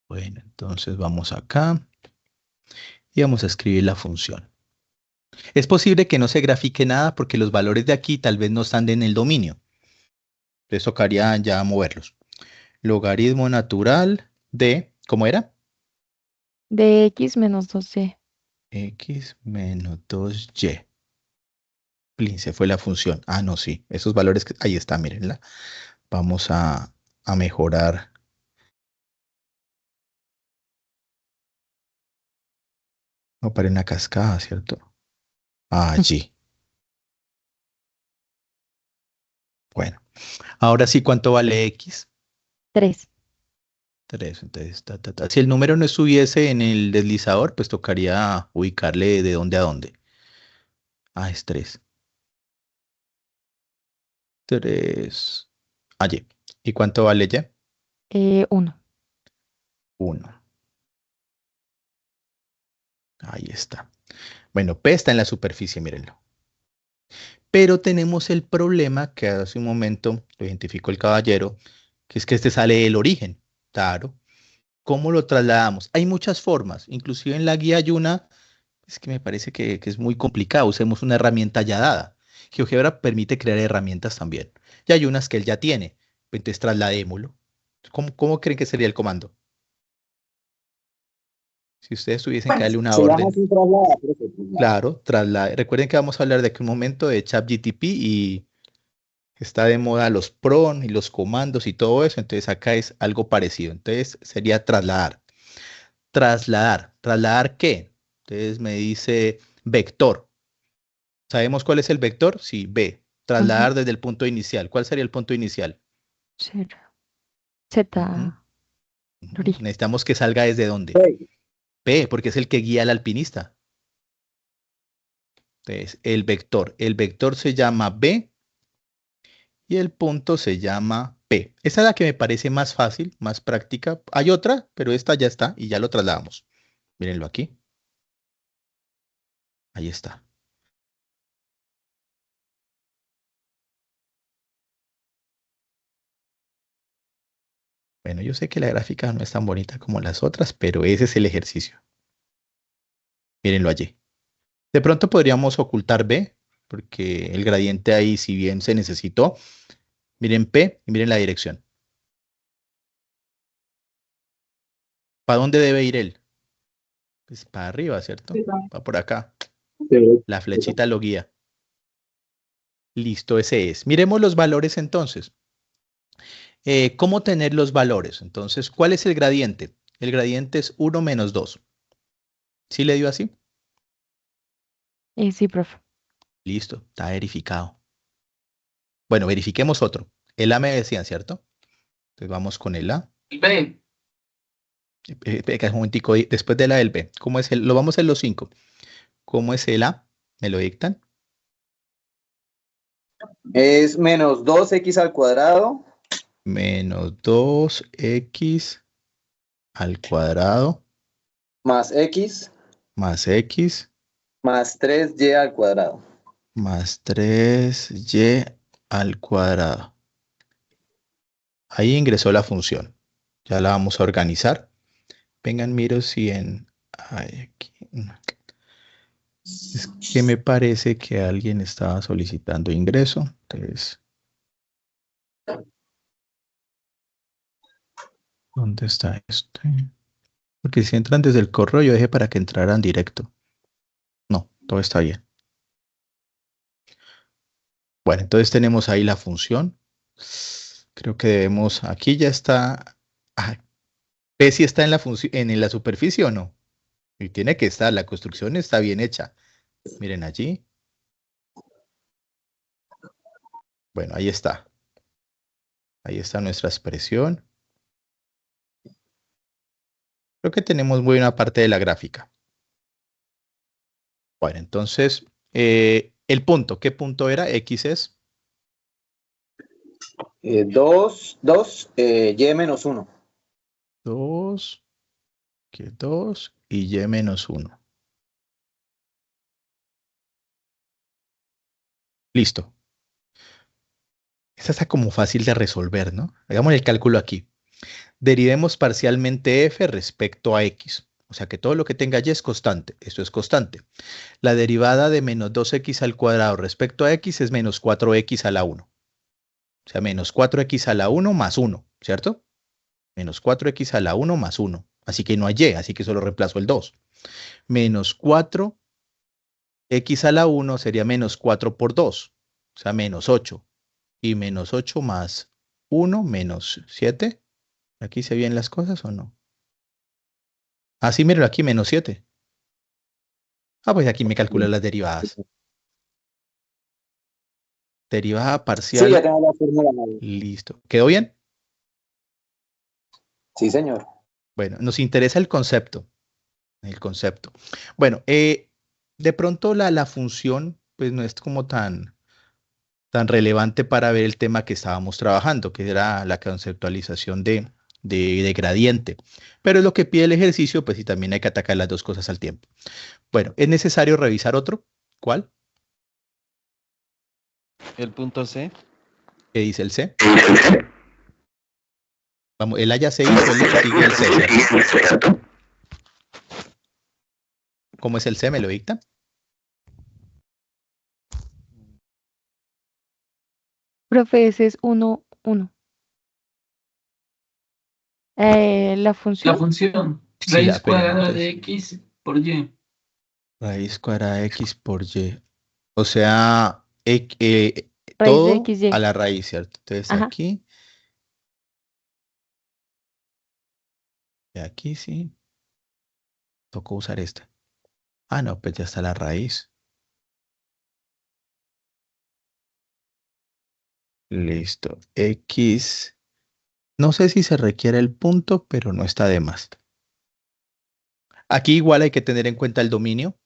Bueno, entonces vamos acá. Y vamos a escribir la función. Es posible que no se grafique nada porque los valores de aquí tal vez no están en el dominio. Entonces tocaría ya moverlos. Logaritmo natural de, ¿cómo era? De X menos 2Y. X menos 2Y. Plin, se fue la función. Ah, no, sí. Esos valores, ahí está, mírenla. Vamos a mejorar. No, para una cascada, ¿cierto? Allí. Bueno, ahora sí, ¿cuánto vale X? 3. 3. Entonces, si el número no estuviese en el deslizador, pues tocaría ubicarle de dónde a dónde. Ah, es 3. 3. Allí. ¿Y cuánto vale Y? 1. 1. Ahí está. Bueno, P está en la superficie, mírenlo. Pero tenemos el problema que hace un momento lo identificó el caballero, que es que este sale del origen. Claro. ¿Cómo lo trasladamos? Hay muchas formas. Inclusive en la guía hay una, es que me parece que es muy complicado. Usemos una herramienta ya dada. GeoGebra permite crear herramientas también. Y hay unas que él ya tiene. Entonces trasladémoslo. ¿Cómo creen que sería el comando? Si ustedes tuviesen que darle una Se llama orden. así traslada, profe, traslada. Claro, traslade. Recuerden que vamos a hablar de aquí un momento de ChatGPT y está de moda los PRON y los comandos y todo eso. Entonces acá es algo parecido. Entonces sería trasladar. Trasladar. ¿Trasladar qué? Entonces me dice vector. ¿Sabemos cuál es el vector? Sí, B. Trasladar desde el punto inicial. ¿Cuál sería el punto inicial? 0. Z. Ujú, ujú. Origen. Necesitamos que salga desde dónde. Sí. P, porque es el que guía al alpinista. Entonces, el vector. El vector se llama B y el punto se llama P. Esa es la que me parece más fácil, más práctica. Hay otra, pero esta ya está y ya lo trasladamos. Mírenlo aquí. Ahí está. Bueno, yo sé que la gráfica no es tan bonita como las otras, pero ese es el ejercicio. Mírenlo allí. De pronto podríamos ocultar B, porque el gradiente ahí, si bien se necesitó, miren P y miren la dirección. ¿Para dónde debe ir él? Pues para arriba, ¿cierto? Va por acá. La flechita lo guía. Listo, ese es. Miremos los valores entonces. ¿Cómo tener los valores? Entonces, ¿cuál es el gradiente? El gradiente es 1 menos 2. ¿Sí le dio así? Sí, profe. Listo, está verificado. Bueno, verifiquemos otro. El A me decían, ¿cierto? Entonces vamos con el A. B. Un momentico, después de la el B. ¿Cómo es el? Lo vamos en los 5. ¿Cómo es el A? ¿Me lo dictan? Es menos 2x al cuadrado Menos 2x al cuadrado más x más x más 3y al cuadrado. más 3y al cuadrado. Ahí ingresó la función. Ya la vamos a organizar. Vengan, miro si en... Ay, aquí. Es que me parece que alguien estaba solicitando ingreso. Entonces, ¿dónde está esto? Porque si entran desde el correo, yo dejé para que entraran directo. No, todo está bien. Bueno, entonces tenemos ahí la función, Creo que debemos, aquí ya está, P si está en la función, en la superficie o no. Y tiene que estar, la construcción está bien hecha. Miren allí. Bueno, ahí está. Ahí está nuestra expresión. Creo que tenemos buena parte de la gráfica. Bueno, entonces, el punto, ¿qué punto era? X es 2, y menos 1. 2, que 2 y y menos 1. Listo. Esta está como fácil de resolver, ¿no? Hagamos el cálculo aquí. Derivemos parcialmente f respecto a x. O sea que todo lo que tenga y es constante. Esto es constante. La derivada de menos 2x al cuadrado respecto a x es menos 4x a la 1. O sea, menos 4x a la 1 más 1, ¿cierto? Menos 4x a la 1 más 1. Así que no hay y, así que solo reemplazo el 2. Menos 4x a la 1 sería menos 4 por 2. O sea, menos 8. Y menos 8 más 1 menos 7. ¿Aquí se ven las cosas o no? Ah, sí, míralo aquí, menos 7. Ah, pues aquí me calcula las derivadas. Derivada Sí, parcial. ya tengo la fórmula. Listo. ¿Quedó bien? Sí, señor. Bueno, nos interesa el concepto. El concepto. Bueno, de pronto la función pues no es como tan relevante para ver el tema que estábamos trabajando, que era la conceptualización de gradiente. Pero es lo que pide el ejercicio, pues y también hay que atacar las dos cosas al tiempo. Bueno, ¿es necesario revisar otro? ¿Cuál? El punto C. ¿Qué dice el C? Vamos, el A ya se hizo, sigue el C, ¿cierto? ¿Cómo es el C? ¿Me lo dicta? Profe, ese es 1, 1. La La función, función Sí, raíz la cuadrada pregunta de es x por y. raíz cuadrada de x por y. O sea, raíz de todo x, y. a la raíz, ¿cierto? Entonces Ajá. aquí, y aquí sí, tocó usar esta. Ah, no, pues ya está la raíz. Listo. X. No sé si se requiere el punto, pero no está de más. Aquí igual hay que tener en cuenta el dominio.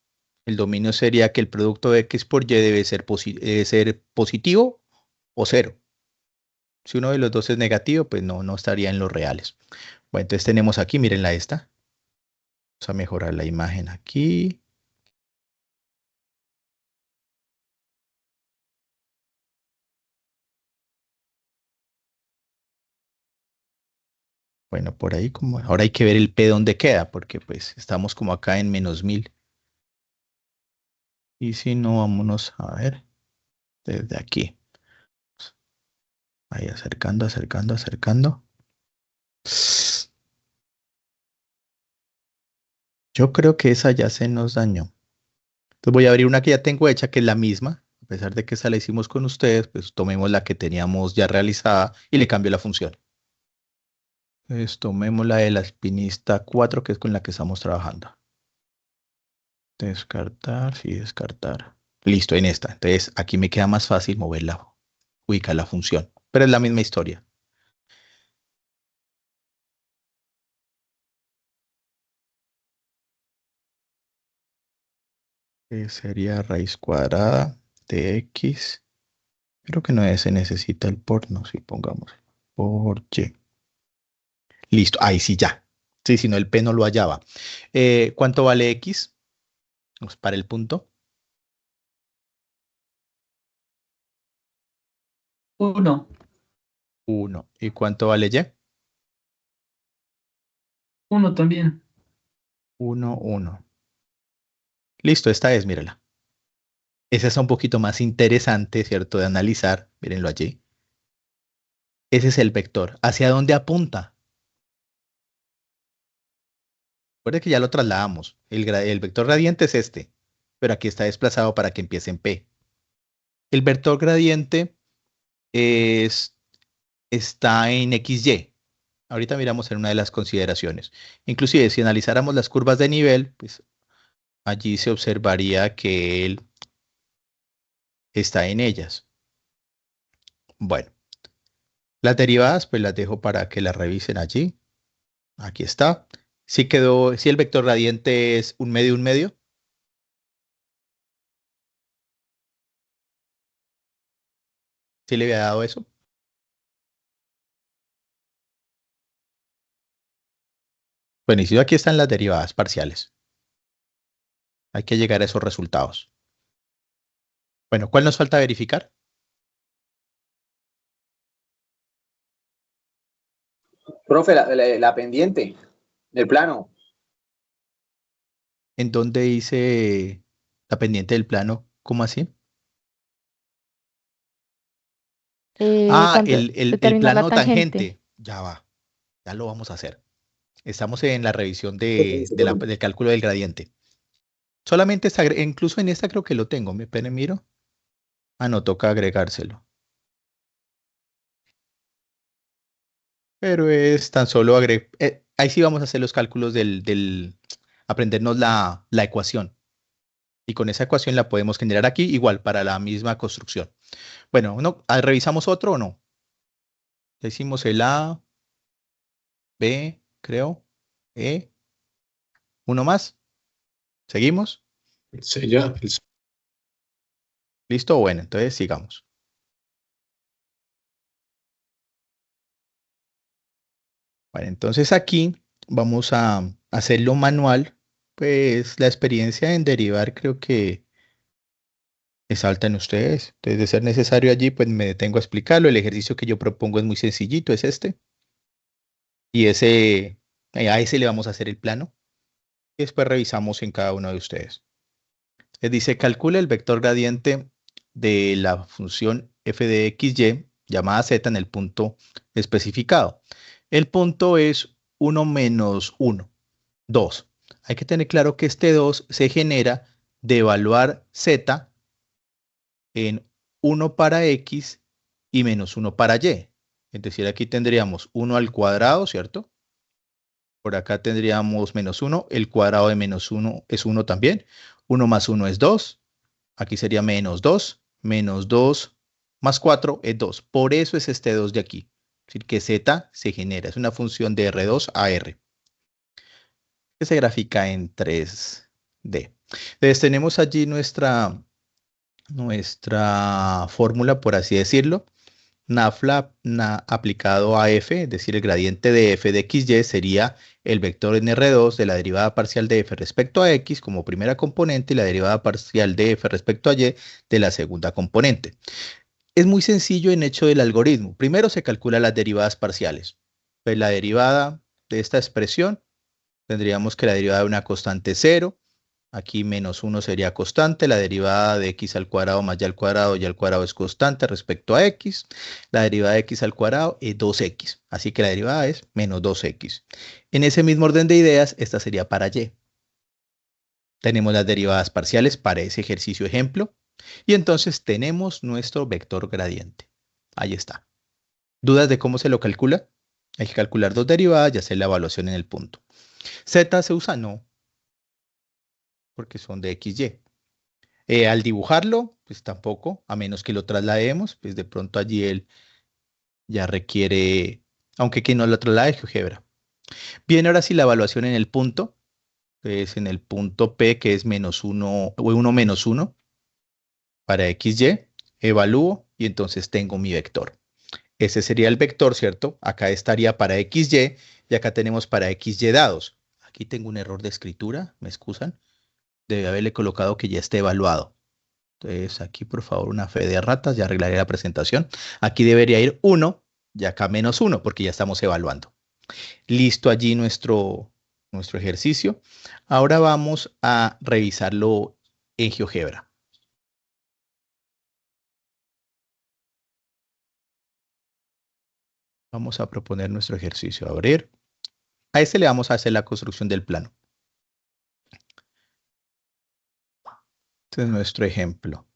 El dominio sería que el producto de x por y debe ser positivo o cero. Si uno de los dos es negativo, pues no estaría en los reales. Bueno, entonces tenemos aquí, mírenla esta. Vamos a mejorar la imagen aquí. Bueno, por ahí como ahora hay que ver el P dónde queda, porque pues estamos como acá en menos 1000. Y si no, vámonos a ver desde aquí. Ahí acercando, acercando, acercando. Yo creo que esa ya se nos dañó. Entonces voy a abrir una que ya tengo hecha, que es la misma. A pesar de que esa la hicimos con ustedes, pues tomemos la que teníamos ya realizada y le cambio la función. Entonces tomemos la de la alpinista 4, que es con la que estamos trabajando. Descartar, sí, descartar. Listo, en esta. Entonces aquí me queda más fácil moverla, ubicar la función. Pero es la misma historia. Sería raíz cuadrada de x. Creo que no se necesita el por, no, si pongamos por y. Listo, ahí sí ya. Sí, si no el p no lo hallaba. ¿Cuánto vale x? Vamos para el punto. 1. 1. ¿Y cuánto vale y? 1 también. 1, 1. Listo, esta es, mírala. Esa está un poquito más interesante, ¿cierto? De analizar. Mírenlo allí. Ese es el vector. ¿Hacia dónde apunta? Recuerden que ya lo trasladamos. El vector gradiente es este, pero aquí está desplazado para que empiece en P. El vector gradiente es está en XY. Ahorita miramos en una de las consideraciones. Inclusive, si analizáramos las curvas de nivel, pues allí se observaría que él está en ellas. Bueno, las derivadas, pues las dejo para que las revisen allí. Aquí está. Si quedó, si el vector gradiente es un medio, ¿sí le había dado eso? Bueno, y si aquí están las derivadas parciales. Hay que llegar a esos resultados. Bueno, ¿cuál nos falta verificar? Profe, la pendiente, el plano. ¿En dónde hice la pendiente del plano? ¿Cómo así? Ah, Cuando el determinar la plano tangente. tangente. Ya va, ya lo vamos a hacer. Estamos en la revisión del cálculo del gradiente. Solamente está, incluso en esta creo que lo tengo. Me miro. Ah, no, toca agregárselo. Pero es tan solo ahí sí vamos a hacer los cálculos aprendernos la ecuación. Y con esa ecuación la podemos generar aquí, igual para la misma construcción. Bueno, ¿revisamos otro o no? Ya hicimos el A, B, creo, E. ¿Uno más? ¿Seguimos? Sí, ya. ¿Listo? Bueno, entonces sigamos. Bueno, entonces aquí vamos a hacerlo manual. Pues la experiencia en derivar creo que es alta en ustedes. Entonces, de ser necesario allí, pues me detengo a explicarlo. El ejercicio que yo propongo es muy sencillito, es este. Y a ese le vamos a hacer el plano. Y después revisamos en cada uno de ustedes. Les dice, calcula el vector gradiente de la función f de xy llamada z en el punto especificado. El punto es 1 menos 1, 2. Hay que tener claro que este 2 se genera de evaluar z en 1 para x y menos 1 para y. Es decir, aquí tendríamos 1 al cuadrado, ¿cierto? Por acá tendríamos menos 1. El cuadrado de menos 1 es 1 también. 1 más 1 es 2. Aquí sería menos 2 más 4 es 2. Por eso es este 2 de aquí. Es decir, que z se genera. Es una función de R2 a R. Que se grafica en 3D. Entonces tenemos allí nuestra fórmula, por así decirlo. NAFLA aplicado a f, es decir, el gradiente de f de xy sería el vector en R2 de la derivada parcial de f respecto a x como primera componente y la derivada parcial de f respecto a y de la segunda componente. Es muy sencillo en hecho del algoritmo. Primero se calculan las derivadas parciales. Pues la derivada de esta expresión, tendríamos que la derivada de una constante 0. Aquí menos 1 sería constante, la derivada de x al cuadrado más y al cuadrado es constante respecto a x. La derivada de x al cuadrado es 2x, así que la derivada es menos 2x. En ese mismo orden de ideas, esta sería para y. Tenemos las derivadas parciales para ese ejercicio ejemplo. Y entonces tenemos nuestro vector gradiente. Ahí está. ¿Dudas de cómo se lo calcula? Hay que calcular dos derivadas y hacer la evaluación en el punto. ¿Z se usa? No, porque son de XY. Al dibujarlo, pues tampoco, a menos que lo traslademos, pues de pronto allí él ya requiere, aunque que no lo traslade GeoGebra. Bien, ahora sí la evaluación en el punto, es en el punto P, que es menos 1 o 1 menos 1 para XY, evalúo y entonces tengo mi vector. Ese sería el vector, ¿cierto? Acá estaría para XY y acá tenemos para XY dados. Aquí tengo un error de escritura, ¿me excusan? Debe haberle colocado que ya esté evaluado. Entonces aquí por favor una fe de ratas, ya arreglaré la presentación. Aquí debería ir 1 y acá menos 1 porque ya estamos evaluando. Listo allí nuestro ejercicio. Ahora vamos a revisarlo en GeoGebra. Vamos a proponer nuestro ejercicio. Abrir. A ese le vamos a hacer la construcción del plano. Este es nuestro ejemplo.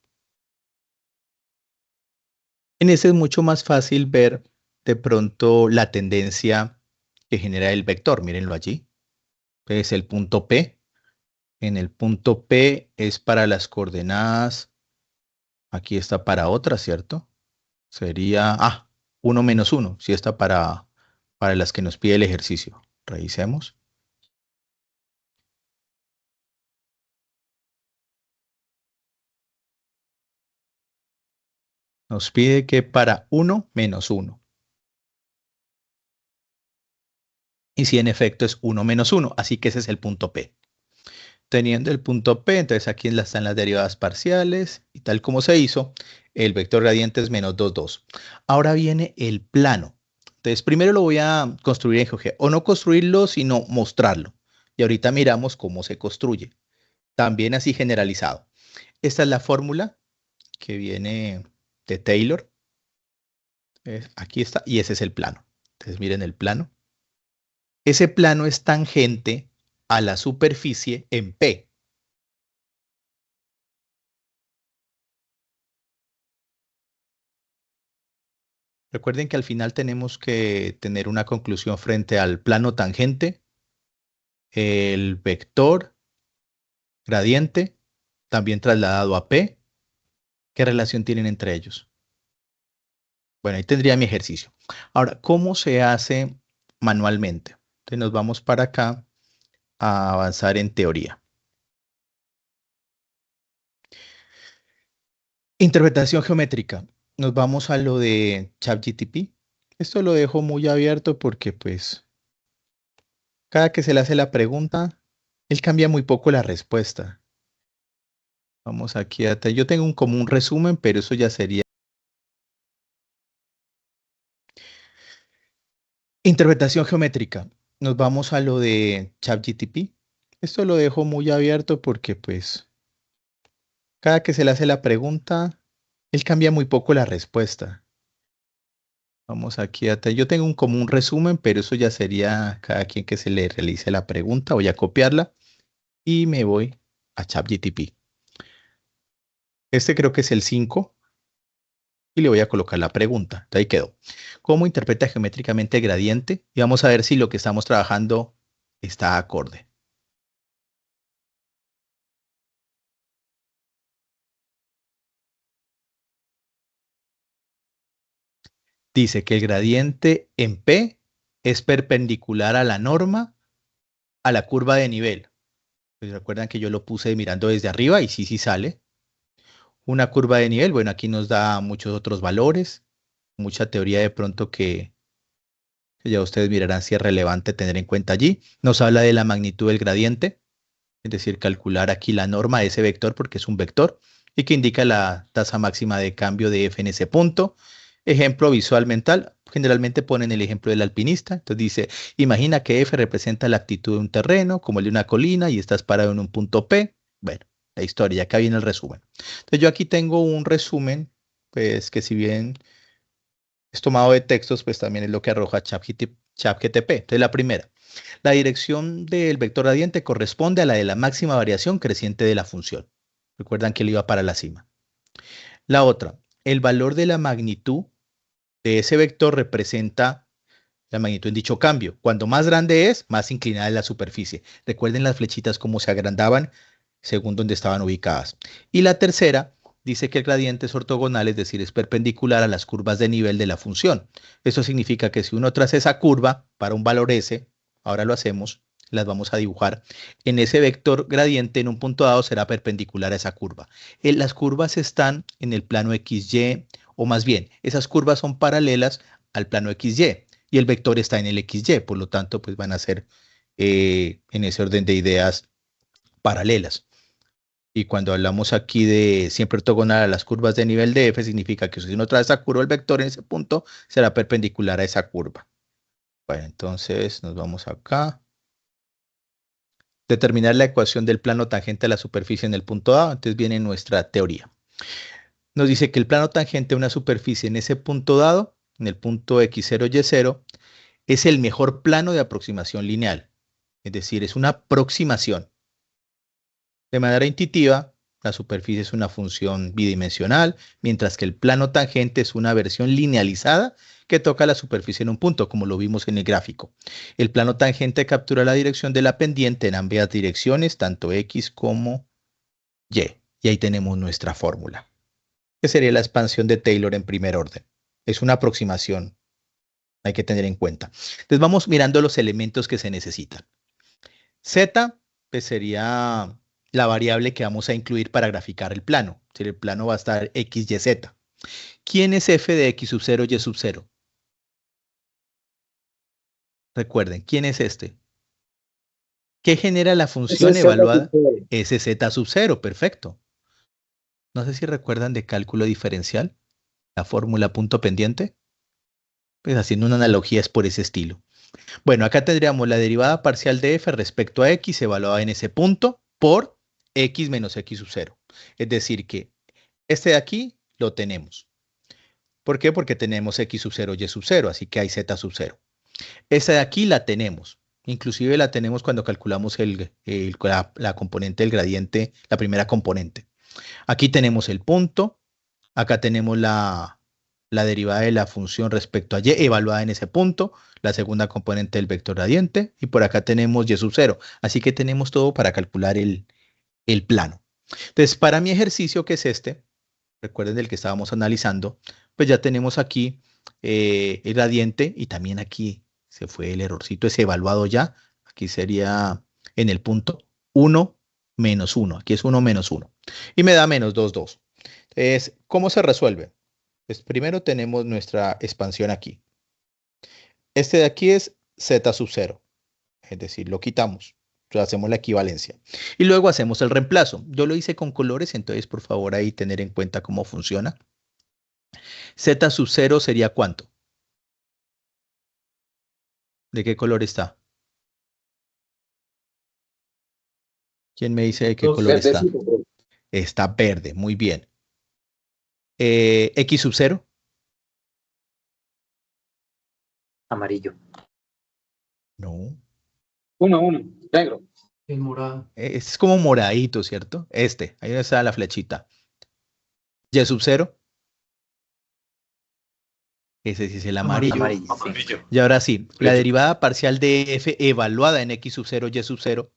En ese es mucho más fácil ver de pronto la tendencia que genera el vector. Mírenlo allí. Es el punto P. En el punto P es para las coordenadas. Aquí está para otra, ¿cierto? Sería, 1 menos 1. Si está para las que nos pide el ejercicio. Revisemos. Nos pide que para 1 menos 1. Y si en efecto es 1 menos 1, así que ese es el punto P. Teniendo el punto P, entonces aquí están las derivadas parciales, y tal como se hizo, el vector gradiente es menos 2, 2. Ahora viene el plano. Entonces primero lo voy a construir en GeoGebra, o no construirlo, sino mostrarlo. Y ahorita miramos cómo se construye. También así generalizado. Esta es la fórmula que viene de Taylor. Aquí está, y ese es el plano. Entonces miren el plano. Ese plano es tangente a la superficie en P. Recuerden que al final tenemos que tener una conclusión frente al plano tangente, el vector gradiente, también trasladado a P. ¿Qué relación tienen entre ellos? Bueno, ahí tendría mi ejercicio. Ahora, ¿cómo se hace manualmente? Entonces nos vamos para acá a avanzar en teoría. Interpretación geométrica. Nos vamos a lo de ChatGPT. Esto lo dejo muy abierto porque pues cada que se le hace la pregunta, él cambia muy poco la respuesta. Vamos aquí a... Yo tengo como un resumen, pero eso ya sería... Interpretación geométrica. Nos vamos a lo de ChatGPT. Esto lo dejo muy abierto porque pues cada que se le hace la pregunta, él cambia muy poco la respuesta. Vamos aquí a... Yo tengo como un resumen, pero eso ya sería cada quien que se le realice la pregunta. Voy a copiarla y me voy a ChatGPT. Este creo que es el 5 y le voy a colocar la pregunta. Entonces ahí quedó. ¿Cómo interpreta geométricamente el gradiente? Y vamos a ver si lo que estamos trabajando está acorde. Dice que el gradiente en P es perpendicular a la norma a la curva de nivel. Pues recuerdan que yo lo puse mirando desde arriba y sí sale. Una curva de nivel, bueno, aquí nos da muchos otros valores, mucha teoría de pronto que ya ustedes mirarán si es relevante tener en cuenta allí. Nos habla de la magnitud del gradiente, es decir, calcular aquí la norma de ese vector porque es un vector y que indica la tasa máxima de cambio de f en ese punto. Ejemplo visual mental, generalmente ponen el ejemplo del alpinista. Entonces dice, imagina que f representa la actitud de un terreno como el de una colina y estás parado en un punto P. Bueno, la historia, acá viene el resumen. Entonces yo aquí tengo un resumen, pues que si bien es tomado de textos, pues también es lo que arroja ChatGPT. Entonces la primera, la dirección del vector gradiente corresponde a la de la máxima variación creciente de la función. Recuerdan que él iba para la cima. La otra, el valor de la magnitud de ese vector representa la magnitud en dicho cambio. Cuando más grande es, más inclinada es la superficie. Recuerden las flechitas cómo se agrandaban según donde estaban ubicadas. Y la tercera dice que el gradiente es ortogonal, es decir, es perpendicular a las curvas de nivel de la función. Eso significa que si uno traza esa curva para un valor S, ahora lo hacemos, las vamos a dibujar, en ese vector gradiente en un punto dado será perpendicular a esa curva. Las curvas están en el plano XY, o más bien, esas curvas son paralelas al plano XY y el vector está en el XY, por lo tanto, pues van a ser en ese orden de ideas paralelas. Y cuando hablamos aquí de siempre ortogonal a las curvas de nivel de f, significa que si uno trae esa curva, el vector en ese punto será perpendicular a esa curva. Bueno, entonces nos vamos acá. Determinar la ecuación del plano tangente a la superficie en el punto A. Entonces viene nuestra teoría. Nos dice que el plano tangente a una superficie en ese punto dado, en el punto x0, y0, es el mejor plano de aproximación lineal. Es decir, es una aproximación. De manera intuitiva, La superficie es una función bidimensional, mientras que el plano tangente es una versión linealizada que toca la superficie en un punto, como lo vimos en el gráfico. El plano tangente captura la dirección de la pendiente en ambas direcciones, tanto X como Y. Y ahí tenemos nuestra fórmula, que sería la expansión de Taylor en primer orden. Es una aproximación, hay que tener en cuenta. Entonces vamos mirando los elementos que se necesitan. Z, pues sería la variable que vamos a incluir para graficar el plano. Si el plano va a estar X, Y, Z. ¿Quién es f de X sub 0, Y sub 0? Recuerden, ¿quién es este? ¿Qué genera la función evaluada? Ese Z sub 0, perfecto. No sé si recuerdan de cálculo diferencial, la fórmula punto pendiente. Pues haciendo una analogía es por ese estilo. Bueno, acá tendríamos la derivada parcial de f respecto a x evaluada en ese punto por x menos x sub 0. Es decir que este de aquí lo tenemos. ¿Por qué? Porque tenemos x sub 0, y sub 0, así que hay z sub 0. Esta de aquí la tenemos. Inclusive la tenemos cuando calculamos la componente del gradiente, la primera componente. Aquí tenemos el punto. Acá tenemos la derivada de la función respecto a y evaluada en ese punto, la segunda componente del vector gradiente, y por acá tenemos y sub 0. Así que tenemos todo para calcular el plano. Entonces, para mi ejercicio, que es este, recuerden el que estábamos analizando, pues ya tenemos aquí el gradiente y también aquí se fue el errorcito, es evaluado ya. Aquí sería en el punto 1 menos 1. Aquí es 1 menos 1. Y me da menos 2, 2. Entonces, ¿cómo se resuelve? Pues primero tenemos nuestra expansión aquí. Este de aquí es z sub 0. Es decir, lo quitamos. Entonces hacemos la equivalencia. Y luego hacemos el reemplazo. Yo lo hice con colores, entonces por favor ahí tener en cuenta cómo funciona. Z sub 0 sería ¿cuánto? ¿De qué color está? ¿Quién me dice de qué color está? Está verde, muy bien. X sub 0. Amarillo. No. 1, 1, negro. El morado. Es como moradito, ¿cierto? Ahí está la flechita. Y sub 0. Ese sí es el amarillo. Amarillo. Amarillo. Y ahora sí, la derivada parcial de f evaluada en x sub 0, y sub 0.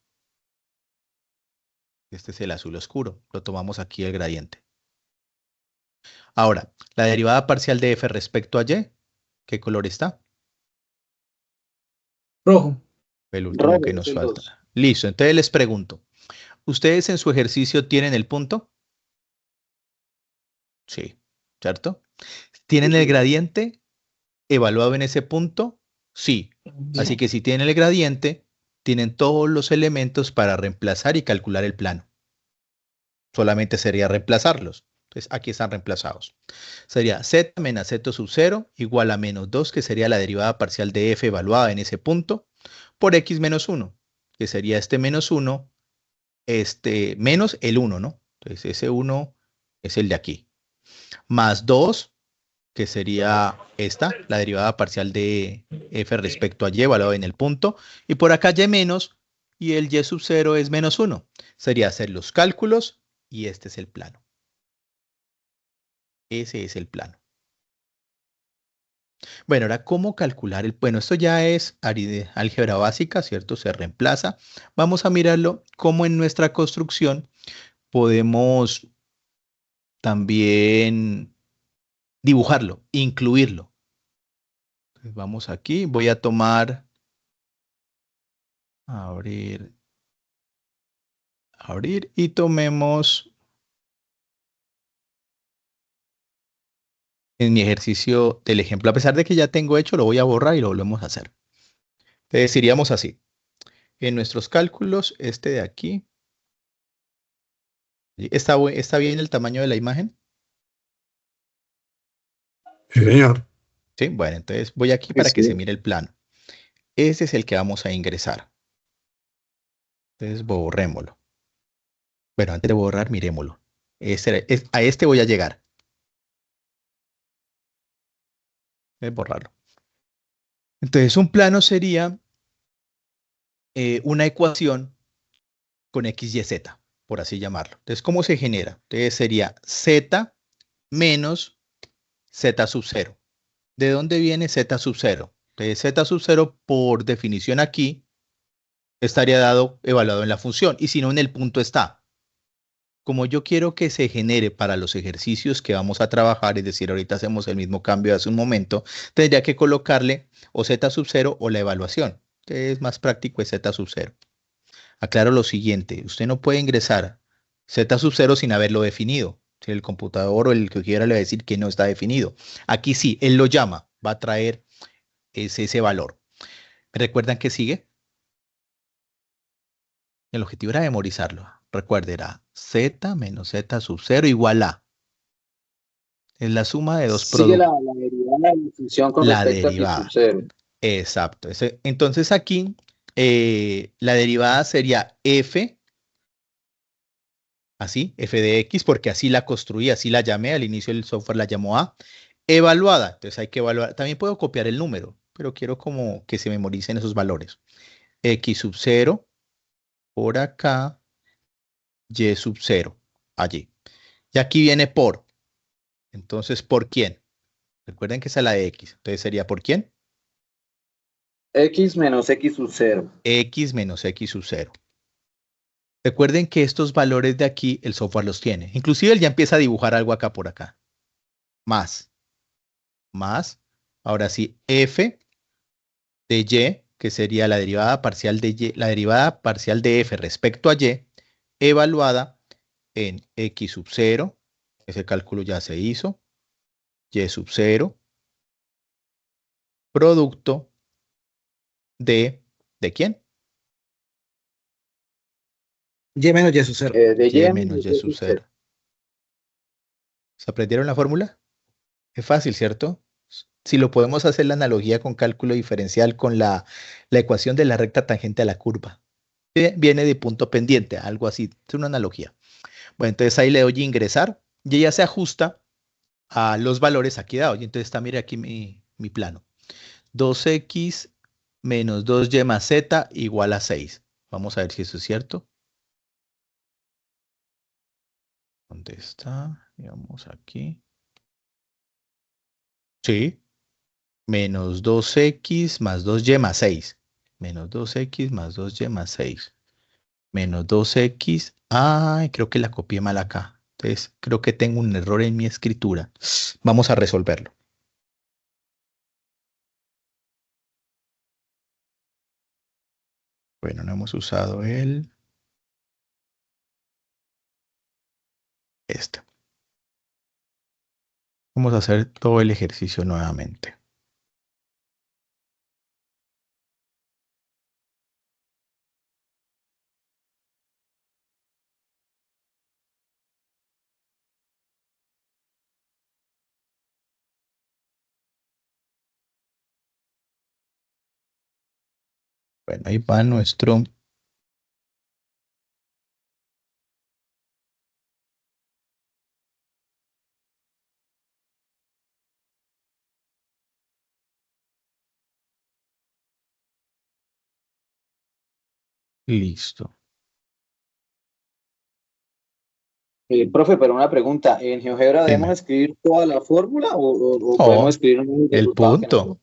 Este es el azul oscuro. Lo tomamos aquí el gradiente. Ahora, la derivada parcial de f respecto a y, ¿qué color está? Rojo. El último Rojo, que nos el falta. 2. Listo, entonces les pregunto. ¿Ustedes en su ejercicio tienen el punto? Sí, ¿cierto? ¿Tienen el gradiente evaluado en ese punto? Sí. Así que si tienen el gradiente, tienen todos los elementos para reemplazar y calcular el plano. Solamente sería reemplazarlos. Entonces aquí están reemplazados. Sería z menos z sub 0 igual a menos 2, que sería la derivada parcial de f evaluada en ese punto, por x menos 1, que sería este menos 1, menos el 1, ¿no? Entonces ese 1 es el de aquí. Más 2, que sería la derivada parcial de f respecto a y evaluado en el punto. Y por acá y menos, y el y sub 0 es menos 1. Sería hacer los cálculos y este es el plano. Ese es el plano. Bueno, ahora, ¿cómo calcular el? Bueno, esto ya es álgebra básica, ¿cierto? Se reemplaza. Vamos a mirarlo cómo en nuestra construcción podemos también dibujarlo, incluirlo. Entonces vamos aquí, voy a tomar, abrir, y tomemos en mi ejercicio del ejemplo. A pesar de que ya tengo hecho, lo voy a borrar y lo volvemos a hacer. Entonces iríamos así. En nuestros cálculos, este de aquí. ¿Está bien el tamaño de la imagen? Sí, señor. Sí, bueno, entonces voy aquí para que se mire el plano. Ese es el que vamos a ingresar. Entonces borrémoslo. Bueno, antes de borrar, miremoslo. A este voy a llegar. Voy a borrarlo. Entonces un plano sería una ecuación con x, y, z. por así llamarlo. Entonces, ¿cómo se genera? Entonces sería z menos z sub 0. ¿De dónde viene z sub 0? Entonces, z sub 0 por definición aquí estaría evaluado en la función, y si no en el punto está. Como yo quiero que se genere para los ejercicios que vamos a trabajar, es decir, ahorita hacemos el mismo cambio de hace un momento, tendría que colocarle o z sub 0 o la evaluación. Entonces, es más práctico es z sub 0. Aclaro lo siguiente, usted no puede ingresar z sub 0 sin haberlo definido. Si el computador o el que quiera le va a decir que no está definido. Aquí sí, él lo llama, va a traer ese valor. ¿Recuerdan qué sigue? El objetivo era memorizarlo. Recuerde, era z menos z sub 0 igual a. Es la suma de dos Sigue la productos. derivada de la función con La respecto a x sub derivada. 0. Exacto. Entonces aquí la derivada sería f, así, f de x, porque así la construí, así la llamé, al inicio del software la llamó a, evaluada. Entonces hay que evaluar. También puedo copiar el número, pero quiero como que se memoricen esos valores. X sub 0 por acá, y sub 0 allí. Y aquí viene por. Entonces, ¿por quién? Recuerden que esa es la de x. Entonces sería ¿por quién? X menos x sub 0. X menos x sub 0. Recuerden que estos valores de aquí el software los tiene. Inclusive él ya empieza a dibujar algo acá por acá. Más. Ahora sí, f de y, que sería la derivada parcial de y, la derivada parcial de f respecto a y, evaluada en x sub 0. Ese cálculo ya se hizo. Y sub 0. Producto ¿de quién? Y menos Y sub 0. De Y menos y sub 0. ¿Se aprendieron la fórmula? Es fácil, ¿cierto? Si lo podemos hacer la analogía con cálculo diferencial con la ecuación de la recta tangente a la curva. Viene de punto pendiente, algo así. Es una analogía. Bueno, entonces ahí le doy ingresar y ella se ajusta a los valores aquí dados. Y entonces está, mire aquí mi plano. 2x menos 2y más z igual a 6. Vamos a ver si eso es cierto. ¿Dónde está? Digamos aquí. Sí. Menos 2x más 2y más 6. Menos 2x más 2y más 6. Menos 2x. Ay, creo que la copié mal acá. Entonces, creo que tengo un error en mi escritura. Vamos a resolverlo. Bueno, no hemos usado este. Vamos a hacer todo el ejercicio nuevamente. Bueno, ahí va nuestro... Listo. Profe, pero una pregunta, ¿en GeoGebra debemos Dime. escribir toda la fórmula o No, podemos escribir un el resultado que nos... punto.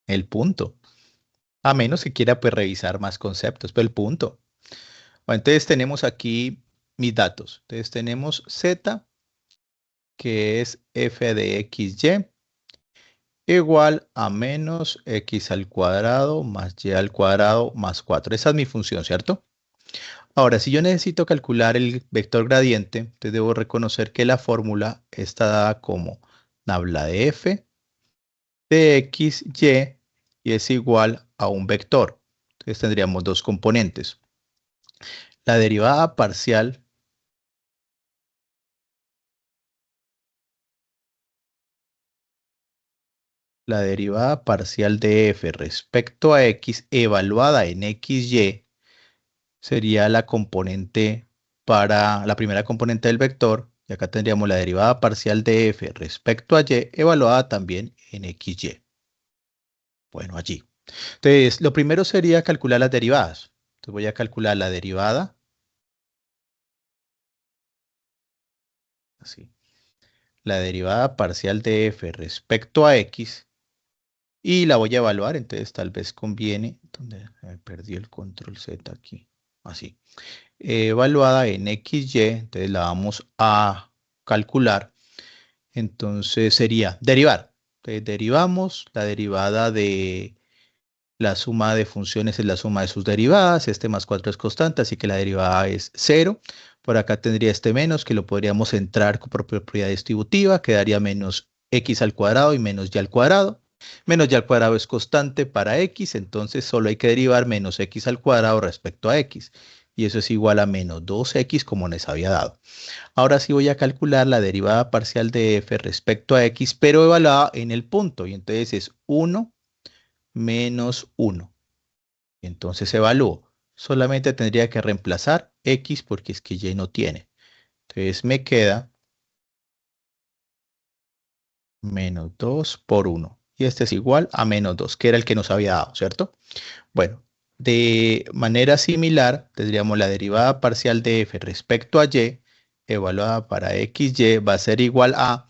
El punto. A menos que quiera pues revisar más conceptos, pero el punto. Bueno, entonces tenemos aquí mis datos. Entonces tenemos z, que es f de xy, igual a menos x al cuadrado más y al cuadrado más 4. Esa es mi función, ¿cierto? Ahora, si yo necesito calcular el vector gradiente, entonces debo reconocer que la fórmula está dada como tabla de f de x, y es igual a un vector. Entonces tendríamos dos componentes. La derivada parcial de f respecto a x evaluada en xy sería la componente para la primera componente del vector, y acá tendríamos la derivada parcial de f respecto a y evaluada también en xy. Bueno, allí. Entonces, lo primero sería calcular las derivadas. Entonces voy a calcular la derivada así. La derivada parcial de f respecto a x y la voy a evaluar, entonces tal vez conviene, donde me perdí el control Z aquí, así. Evaluada en XY, entonces la vamos a calcular, entonces sería derivar. Entonces derivamos la derivada de la suma de funciones es la suma de sus derivadas, este más 4 es constante, así que la derivada es 0. Por acá tendría este menos, que lo podríamos entrar por propiedad distributiva, quedaría menos x al cuadrado y menos y al cuadrado. Menos y al cuadrado es constante para x, entonces solo hay que derivar menos x al cuadrado respecto a x. Y eso es igual a menos 2x como les había dado. Ahora sí voy a calcular la derivada parcial de f respecto a x, pero evaluada en el punto. Y entonces es 1 menos 1. Entonces evalúo. Solamente tendría que reemplazar x porque es que y no tiene. Entonces me queda menos 2 por 1. Y este es igual a menos 2, que era el que nos había dado, ¿cierto? Bueno, de manera similar, tendríamos la derivada parcial de f respecto a y, evaluada para xy, va a ser igual a,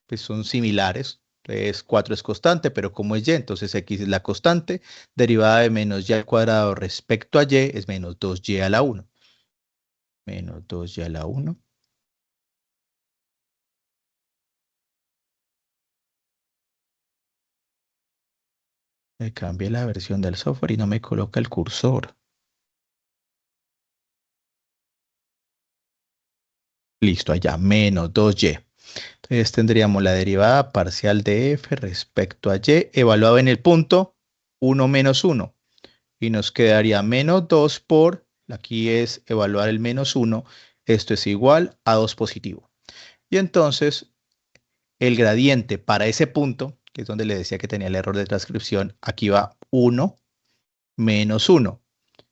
pues son similares. Entonces 4 es constante, pero como es y, entonces x es la constante. Derivada de menos y al cuadrado respecto a y es menos 2y a la 1. Menos 2y a la 1. Me cambié la versión del software y no me coloca el cursor. Listo, allá, menos 2y. Entonces tendríamos la derivada parcial de f respecto a y, evaluado en el punto 1 menos 1. Y nos quedaría menos 2 por, aquí es evaluar el menos 1, esto es igual a 2 positivo. Y entonces el gradiente para ese punto, que es donde le decía que tenía el error de transcripción, aquí va 1 menos 1.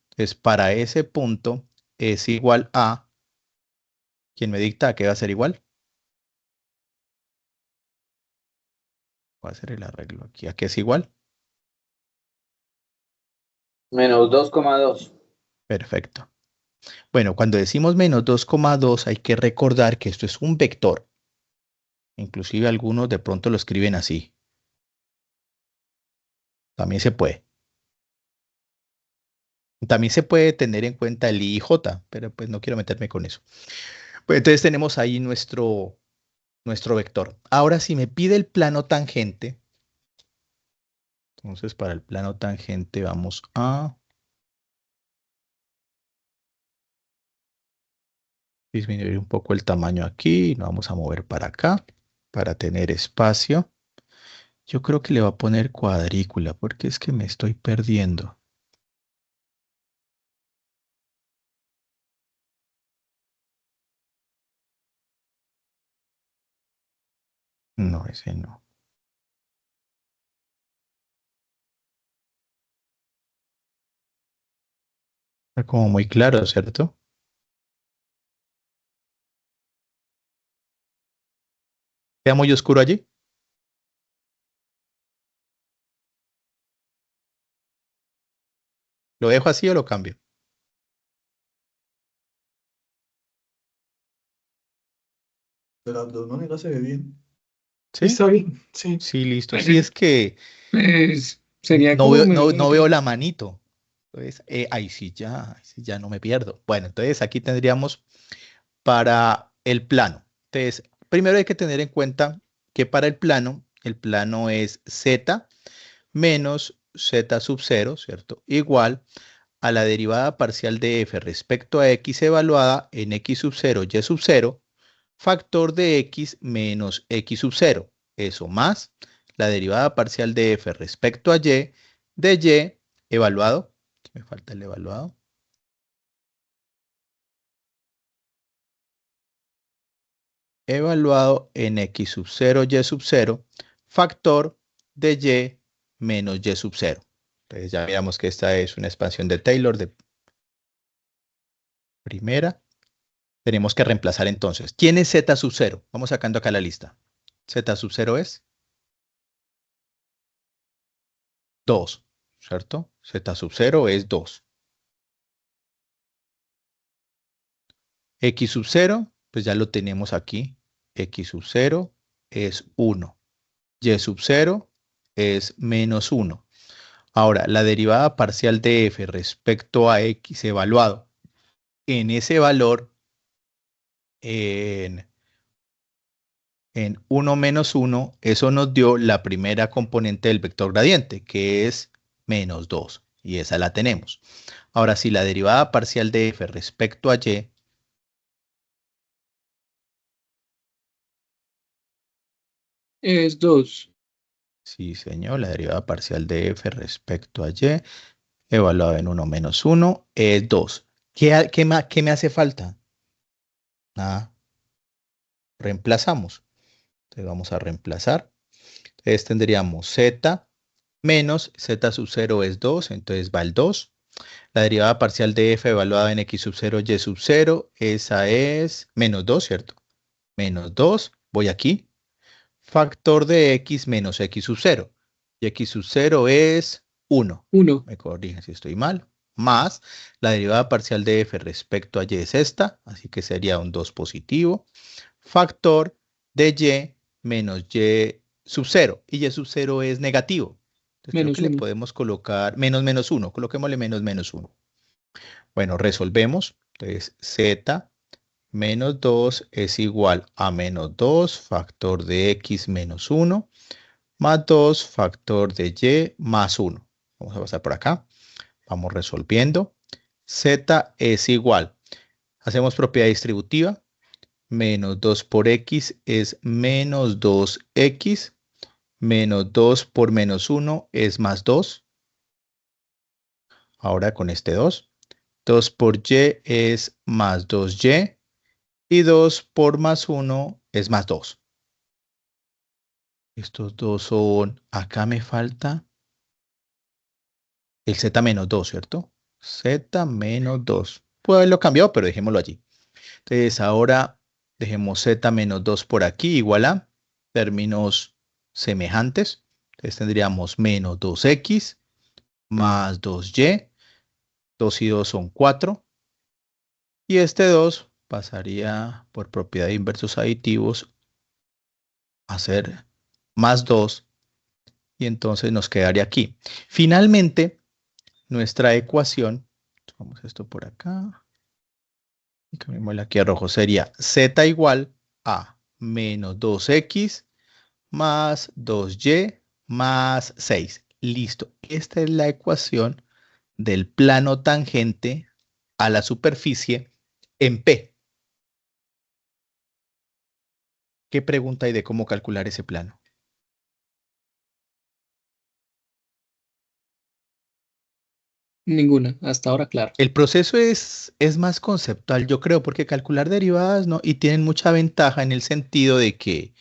Entonces para ese punto es igual a, ¿quién me dicta que va a ser igual? Voy a hacer el arreglo aquí. ¿A qué es igual? Menos 2,2. Perfecto. Bueno, cuando decimos menos 2,2 hay que recordar que esto es un vector. Inclusive algunos de pronto lo escriben así. También se puede. También se puede tener en cuenta el I y J, pero pues no quiero meterme con eso. Pues entonces tenemos ahí nuestro vector. Ahora si me pide el plano tangente, entonces para el plano tangente vamos a disminuir un poco el tamaño aquí, nos vamos a mover para acá para tener espacio. Yo creo que le voy a poner cuadrícula porque es que me estoy perdiendo. No, ese no. Está como muy claro, ¿cierto? ¿Queda muy oscuro allí? ¿Lo dejo así o lo cambio? De las dos maneras se ve bien. ¿Sí? Está bien, sí. Sí, listo. Sí, es que Sería no como veo, mejor. no veo la manito. Entonces, ahí sí ya no me pierdo. Bueno, entonces aquí tendríamos para el plano. Entonces, primero hay que tener en cuenta que para el plano es z menos z sub 0, ¿cierto? Igual a la derivada parcial de f respecto a x evaluada en x sub 0, y sub 0, factor de x menos x sub 0. Eso más la derivada parcial de f respecto a y de y evaluado. Me falta el evaluado. Evaluado en x sub 0, y sub 0, factor de y menos y sub 0. Entonces ya miramos que esta es una expansión de Taylor de primera. Tenemos que reemplazar entonces. ¿Quién es z sub 0? Vamos sacando acá la lista. Z sub 0 es 2, ¿cierto? Z sub 0 es 2. X sub 0, pues ya lo tenemos aquí. x sub 0 es 1. Y sub 0 es menos 1. Ahora, la derivada parcial de f respecto a x evaluado en ese valor en 1 menos 1, eso nos dio la primera componente del vector gradiente, que es menos 2. Y esa la tenemos. Ahora, si la derivada parcial de f respecto a y Es 2. sí, señor, la derivada parcial de f respecto a y evaluado en 1 menos 1 es 2. ¿Qué me hace falta? Nada. Reemplazamos. Entonces vamos a reemplazar. Entonces tendríamos z menos z sub 0 es 2, entonces va el 2. La derivada parcial de f evaluada en x sub 0, y sub 0, esa es menos 2, ¿cierto? Menos 2, voy aquí. Factor de x menos x sub 0. Y x sub 0 es 1. 1. Me corrigen si estoy mal. Más la derivada parcial de f respecto a y es esta, así que sería un 2 positivo. Factor de y menos y sub 0. Y y sub 0 es negativo. Entonces creo Menos que le 1. podemos colocar menos 1. Coloquémosle menos 1. Bueno, resolvemos. Entonces z menos 2 es igual a menos 2 factor de x menos 1 más 2 factor de y más 1. Vamos a pasar por acá. Vamos resolviendo. Z es igual. Hacemos propiedad distributiva. Menos 2 por x es menos 2x. Menos 2 por menos 1 es más 2. Ahora con este 2. 2 por y es más 2y. Y 2 por más 1 es más 2. Estos dos son, acá me falta el z menos 2, ¿cierto? Z menos 2. Puedo haberlo cambiado, pero dejémoslo allí. Entonces ahora dejemos z menos 2 por aquí, igual a términos semejantes. Entonces tendríamos menos 2x más 2y. 2 y 2 son 4. Y este 2 pasaría por propiedad de inversos aditivos a ser más 2. Y entonces nos quedaría aquí. Finalmente, nuestra ecuación, vamos esto por acá, y cambiémosle aquí a rojo, sería z igual a menos 2x más 2y más 6. Listo. Esta es la ecuación del plano tangente a la superficie en P. ¿Qué pregunta hay de cómo calcular ese plano? Ninguna. Hasta ahora, claro. El proceso es más conceptual, yo creo, porque calcular derivadas, ¿no? Y tienen mucha ventaja en el sentido de que,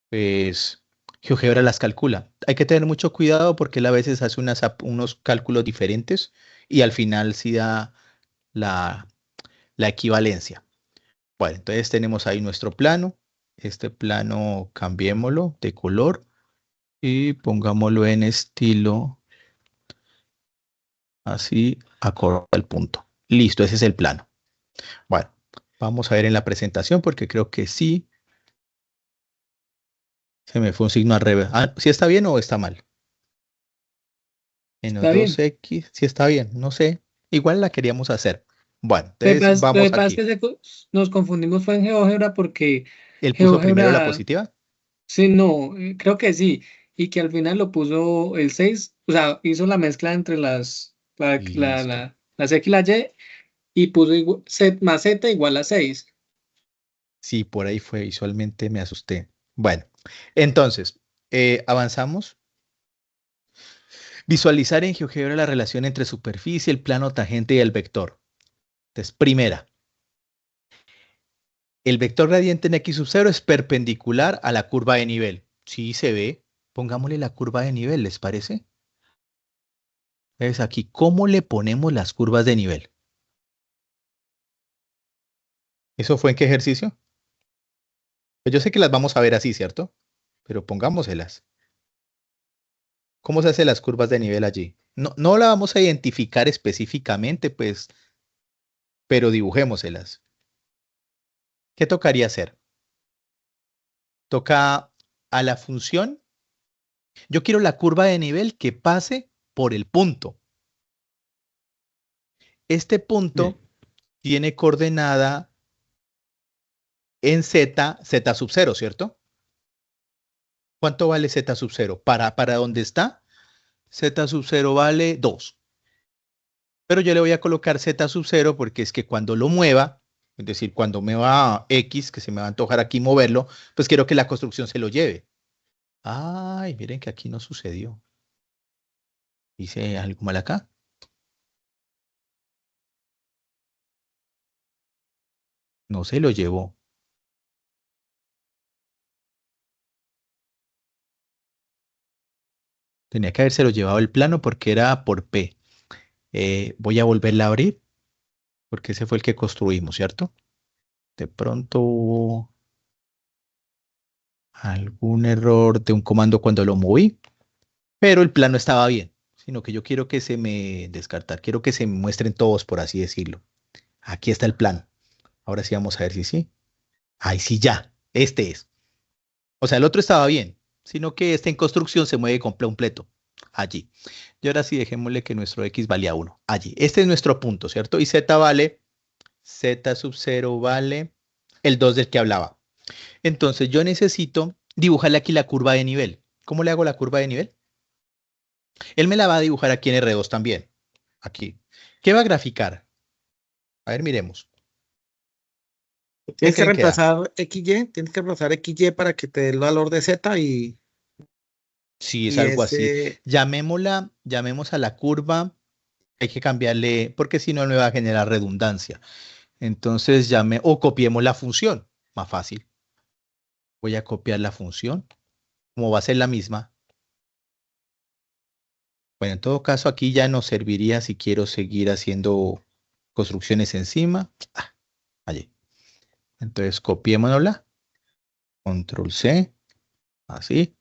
pues, GeoGebra las calcula. Hay que tener mucho cuidado porque él a veces hace unos cálculos diferentes y al final sí da la equivalencia. Bueno, entonces tenemos ahí nuestro plano. Este plano cambiémoslo de color y pongámoslo en estilo así, acorde al punto. Listo, ese es el plano. Bueno, vamos a ver en la presentación porque creo que sí. Se me fue un signo al revés. ¿Sí está bien o está mal? Menos Está bien. 2x, sí está bien, no sé. Igual la queríamos hacer. Bueno, Lo que entonces pasa vamos es aquí. que nos confundimos fue en GeoGebra porque ¿Él puso primero la GeoGebra, positiva? sí, no, creo que sí. Y que al final lo puso el 6, o sea, hizo la mezcla entre Listo. las X y la Y y puso más Z igual a 6. Sí, por ahí fue, visualmente me asusté. Bueno, entonces, avanzamos. Visualizar en GeoGebra la relación entre superficie, el plano tangente y el vector. Entonces, primera, el vector gradiente en x sub 0 es perpendicular a la curva de nivel. Sí se ve. Pongámosle la curva de nivel, ¿les parece? Entonces aquí, ¿cómo le ponemos las curvas de nivel? ¿Eso fue en qué ejercicio? Pues yo sé que las vamos a ver así, ¿cierto? Pero pongámoselas. ¿Cómo se hacen las curvas de nivel allí? No la vamos a identificar específicamente, pues, pero dibujémoselas. ¿Qué tocaría hacer? Toca a la función. Yo quiero la curva de nivel que pase por el punto. Este punto tiene coordenada en z sub 0, ¿cierto? ¿Cuánto vale z sub 0? ¿Para dónde está? Z sub 0 vale 2. Pero yo le voy a colocar z sub 0 porque es que cuando lo mueva, es decir, cuando me va a X, que se me va a antojar aquí moverlo, pues quiero que la construcción se lo lleve. Ay, miren que aquí no sucedió. Hice algo mal acá. No se lo llevó. Tenía que habérselo llevado el plano porque era por P. Voy a volverla a abrir porque ese fue el que construimos, ¿cierto? De pronto hubo algún error de un comando cuando lo moví, pero el plano estaba bien, sino que yo quiero que se me descartar, quiero que se me muestren todos, por así decirlo. Aquí está el plano. Ahora sí vamos a ver si sí. Ahí sí ya, este es. O sea, el otro estaba bien, sino que este en construcción se mueve completo. Allí. Y ahora sí dejémosle que nuestro X valía 1. Allí. Este es nuestro punto, ¿cierto? Y Z vale, Z sub 0 vale el 2 del que hablaba. Entonces yo necesito dibujarle aquí la curva de nivel. ¿Cómo le hago la curva de nivel? Él me la va a dibujar aquí en R2 también. Aquí. ¿Qué va a graficar? A ver, miremos. Tienes que creen que da? reemplazar XY para que te dé el valor de Z y Sí, es Y algo así. ese, Llamemos a la curva. Hay que cambiarle, porque si no me va a generar redundancia. Entonces o copiemos la función. Más fácil. Voy a copiar la función. Como va a ser la misma. Bueno, en todo caso, aquí ya nos serviría si quiero seguir haciendo construcciones encima. Allí. Entonces, copiémonosla. Control C. Así.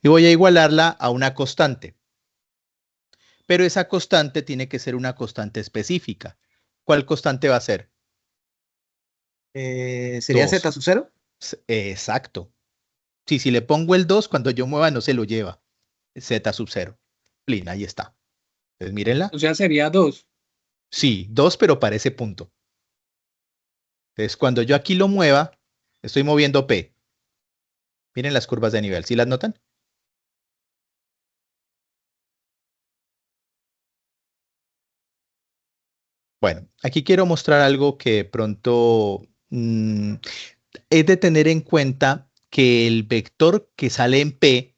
Y voy a igualarla a una constante. Pero esa constante tiene que ser una constante específica. ¿Cuál constante va a ser? sería 2. Z sub 0. Exacto. Sí, si le pongo el 2, cuando yo mueva no se lo lleva. Z sub 0. Plin, ahí está. Entonces, mírenla. O sea, sería 2. Sí, 2, pero para ese punto. Entonces, cuando yo aquí lo mueva, estoy moviendo P. Miren las curvas de nivel. ¿Sí las notan? Bueno, aquí quiero mostrar algo que de pronto es de tener en cuenta que el vector que sale en P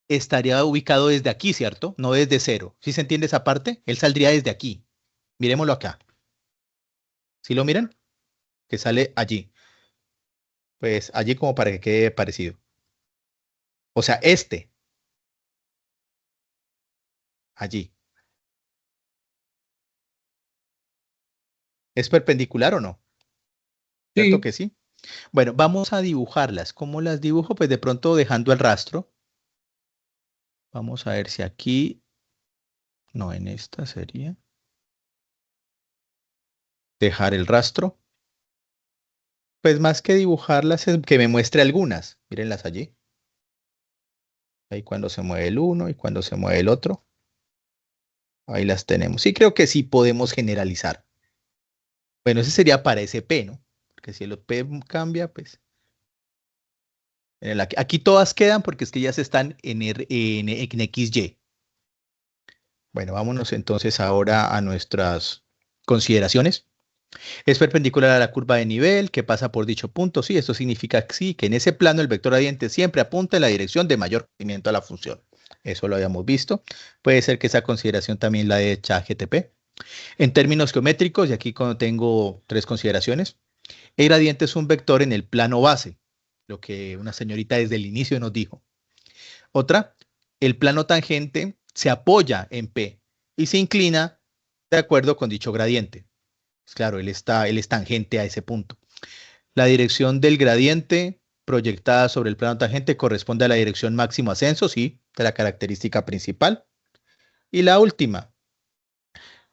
estaría ubicado desde aquí, ¿cierto? No desde 0. ¿Sí se entiende esa parte? Él saldría desde aquí. Miremoslo acá. ¿Sí lo miran? Que sale allí. Pues allí como para que quede parecido. O sea, allí. ¿Es perpendicular o no? ¿Cierto Sí. que sí? Bueno, vamos a dibujarlas. ¿Cómo las dibujo? Pues de pronto dejando el rastro. Vamos a ver si aquí, no, en esta sería dejar el rastro. Pues más que dibujarlas es que me muestre algunas. Mírenlas allí. Ahí cuando se mueve el uno y cuando se mueve el otro. Ahí las tenemos. Sí, creo que sí podemos generalizar. Bueno, ese sería para ese P, ¿no? Porque si el P cambia, pues. Aquí todas quedan porque es que ya se están en XY. Bueno, vámonos entonces ahora a nuestras consideraciones. Es perpendicular a la curva de nivel que pasa por dicho punto. Sí, esto significa que sí, que en ese plano el vector gradiente siempre apunta en la dirección de mayor crecimiento a la función. Eso lo habíamos visto. Puede ser que esa consideración también la de ChatGPT. En términos geométricos, y aquí tengo 3 consideraciones. El gradiente es un vector en el plano base, lo que una señorita desde el inicio nos dijo. Otra, el plano tangente se apoya en P y se inclina de acuerdo con dicho gradiente. Pues claro, él es tangente a ese punto. La dirección del gradiente proyectada sobre el plano tangente corresponde a la dirección máximo ascenso, sí, de la característica principal. Y la última,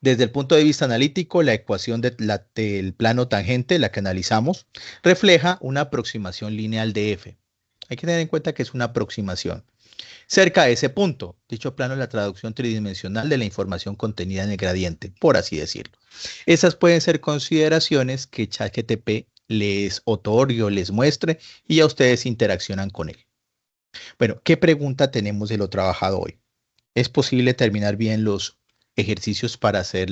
Desde el punto de vista analítico, la ecuación del plano tangente, la que analizamos, refleja una aproximación lineal de f. Hay que tener en cuenta que es una aproximación. Cerca de ese punto, dicho plano es la traducción tridimensional de la información contenida en el gradiente, por así decirlo. Esas pueden ser consideraciones que ChatGPT les otorgue o les muestre y ya ustedes interaccionan con él. Bueno, ¿qué pregunta tenemos de lo trabajado hoy? ¿Es posible terminar bien los ejercicios para hacer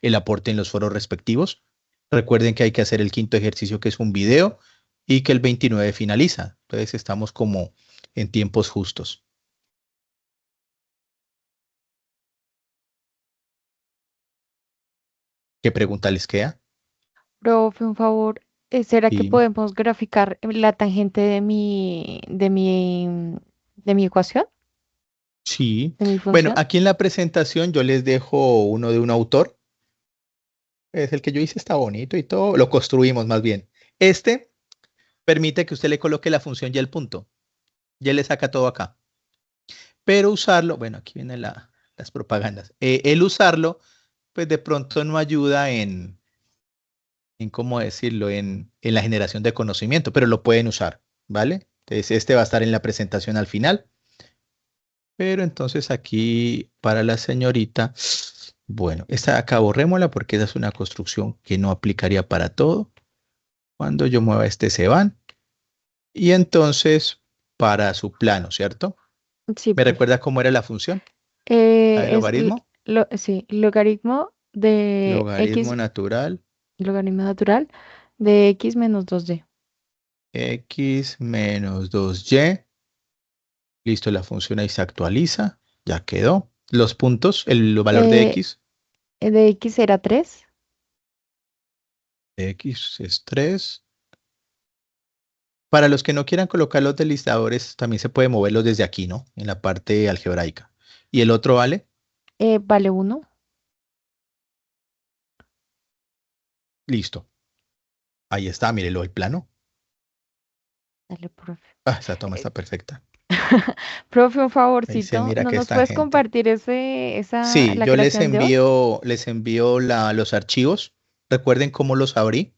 el aporte en los foros respectivos? Recuerden que hay que hacer el quinto ejercicio, que es un video, y que el 29 finaliza. Entonces estamos como en tiempos justos. ¿Qué pregunta les queda? Profe, un favor, ¿será que Sí. podemos graficar la tangente de mi ecuación, Sí. de mi Bueno, función? aquí en la presentación yo les dejo uno de un autor. Es el que yo hice, está bonito y todo. Lo construimos más bien. Este permite que usted le coloque la función y el punto. Ya le saca todo acá. Pero usarlo, bueno, aquí vienen las propagandas. El usarlo, pues de pronto no ayuda en ¿cómo decirlo? En la generación de conocimiento, pero lo pueden usar, ¿vale? Entonces, este va a estar en la presentación al final. Pero entonces aquí para la señorita, bueno, esta de acá borrémosla porque esa es una construcción que no aplicaría para todo. Cuando yo mueva este se van. Y entonces para su plano, ¿cierto? Sí, ¿Me profe. recuerda cómo era la función? ¿La de Es logaritmo? sí, logaritmo de Logaritmo x, natural, logaritmo natural de x menos 2y. x menos 2y. Listo, la función ahí se actualiza. Ya quedó. Los puntos, el valor de Eh, x. de x era 3. De x es 3. Para los que no quieran colocar los deslizadores, también se puede moverlos desde aquí, ¿no? En la parte algebraica. ¿Y el otro vale? Vale 1. Listo. Ahí está, mírelo, el plano. Dale, profe. Ah, esa toma está perfecta. Profe, un Ahí se favorcito, mira ¿no que nos esta puedes gente. compartir Sí, la yo les creación de hoy? envío los archivos. Recuerden cómo los abrí.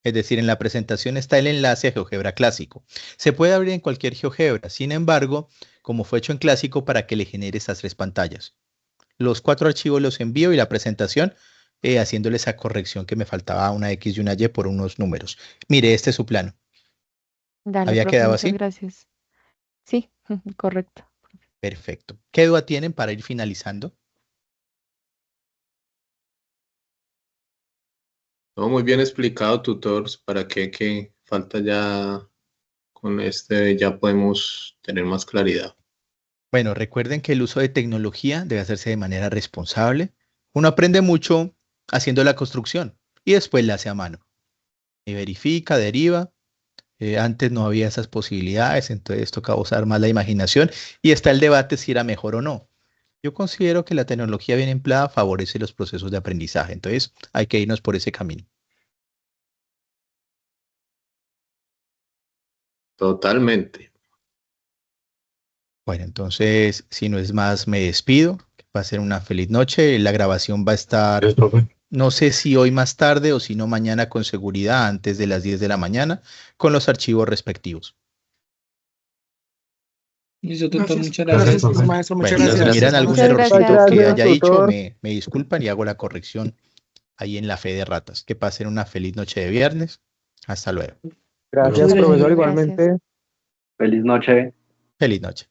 Es decir, en la presentación está el enlace a GeoGebra Clásico. Se puede abrir en cualquier GeoGebra. Sin embargo, como fue hecho en Clásico, para que le genere esas 3 pantallas. Los 4 archivos los envío y la presentación haciéndole esa corrección que me faltaba una X y una Y por unos números. Mire, este es su plano. Dale, ¿Había profe, quedado muchas así? gracias. Sí, correcto. Perfecto. ¿Qué duda tienen para ir finalizando? No, muy bien explicado, tutores. ¿Para qué falta ya con este? Ya podemos tener más claridad. Bueno, recuerden que el uso de tecnología debe hacerse de manera responsable. Uno aprende mucho haciendo la construcción y después la hace a mano. Y verifica, deriva. Antes no había esas posibilidades, entonces toca usar más la imaginación y está el debate si era mejor o no. Yo considero que la tecnología bien empleada favorece los procesos de aprendizaje, entonces hay que irnos por ese camino. Totalmente. Bueno, entonces, si no es más, me despido. Que pasen una feliz noche. La grabación va a estar, no sé si hoy más tarde o si no mañana con seguridad antes de las 10 de la mañana con los archivos respectivos. Listo, tutor, Gracias, muchas gracias, gracias. maestro, muchas Bueno, si gracias. miran algún Muchas errorcito gracias. que Gracias, haya dicho, tutor. me disculpan y hago la corrección ahí en la fe de ratas. Que pasen una feliz noche de viernes. Hasta luego. Gracias, Muchas profesor, Gracias. igualmente. Feliz noche. Feliz noche.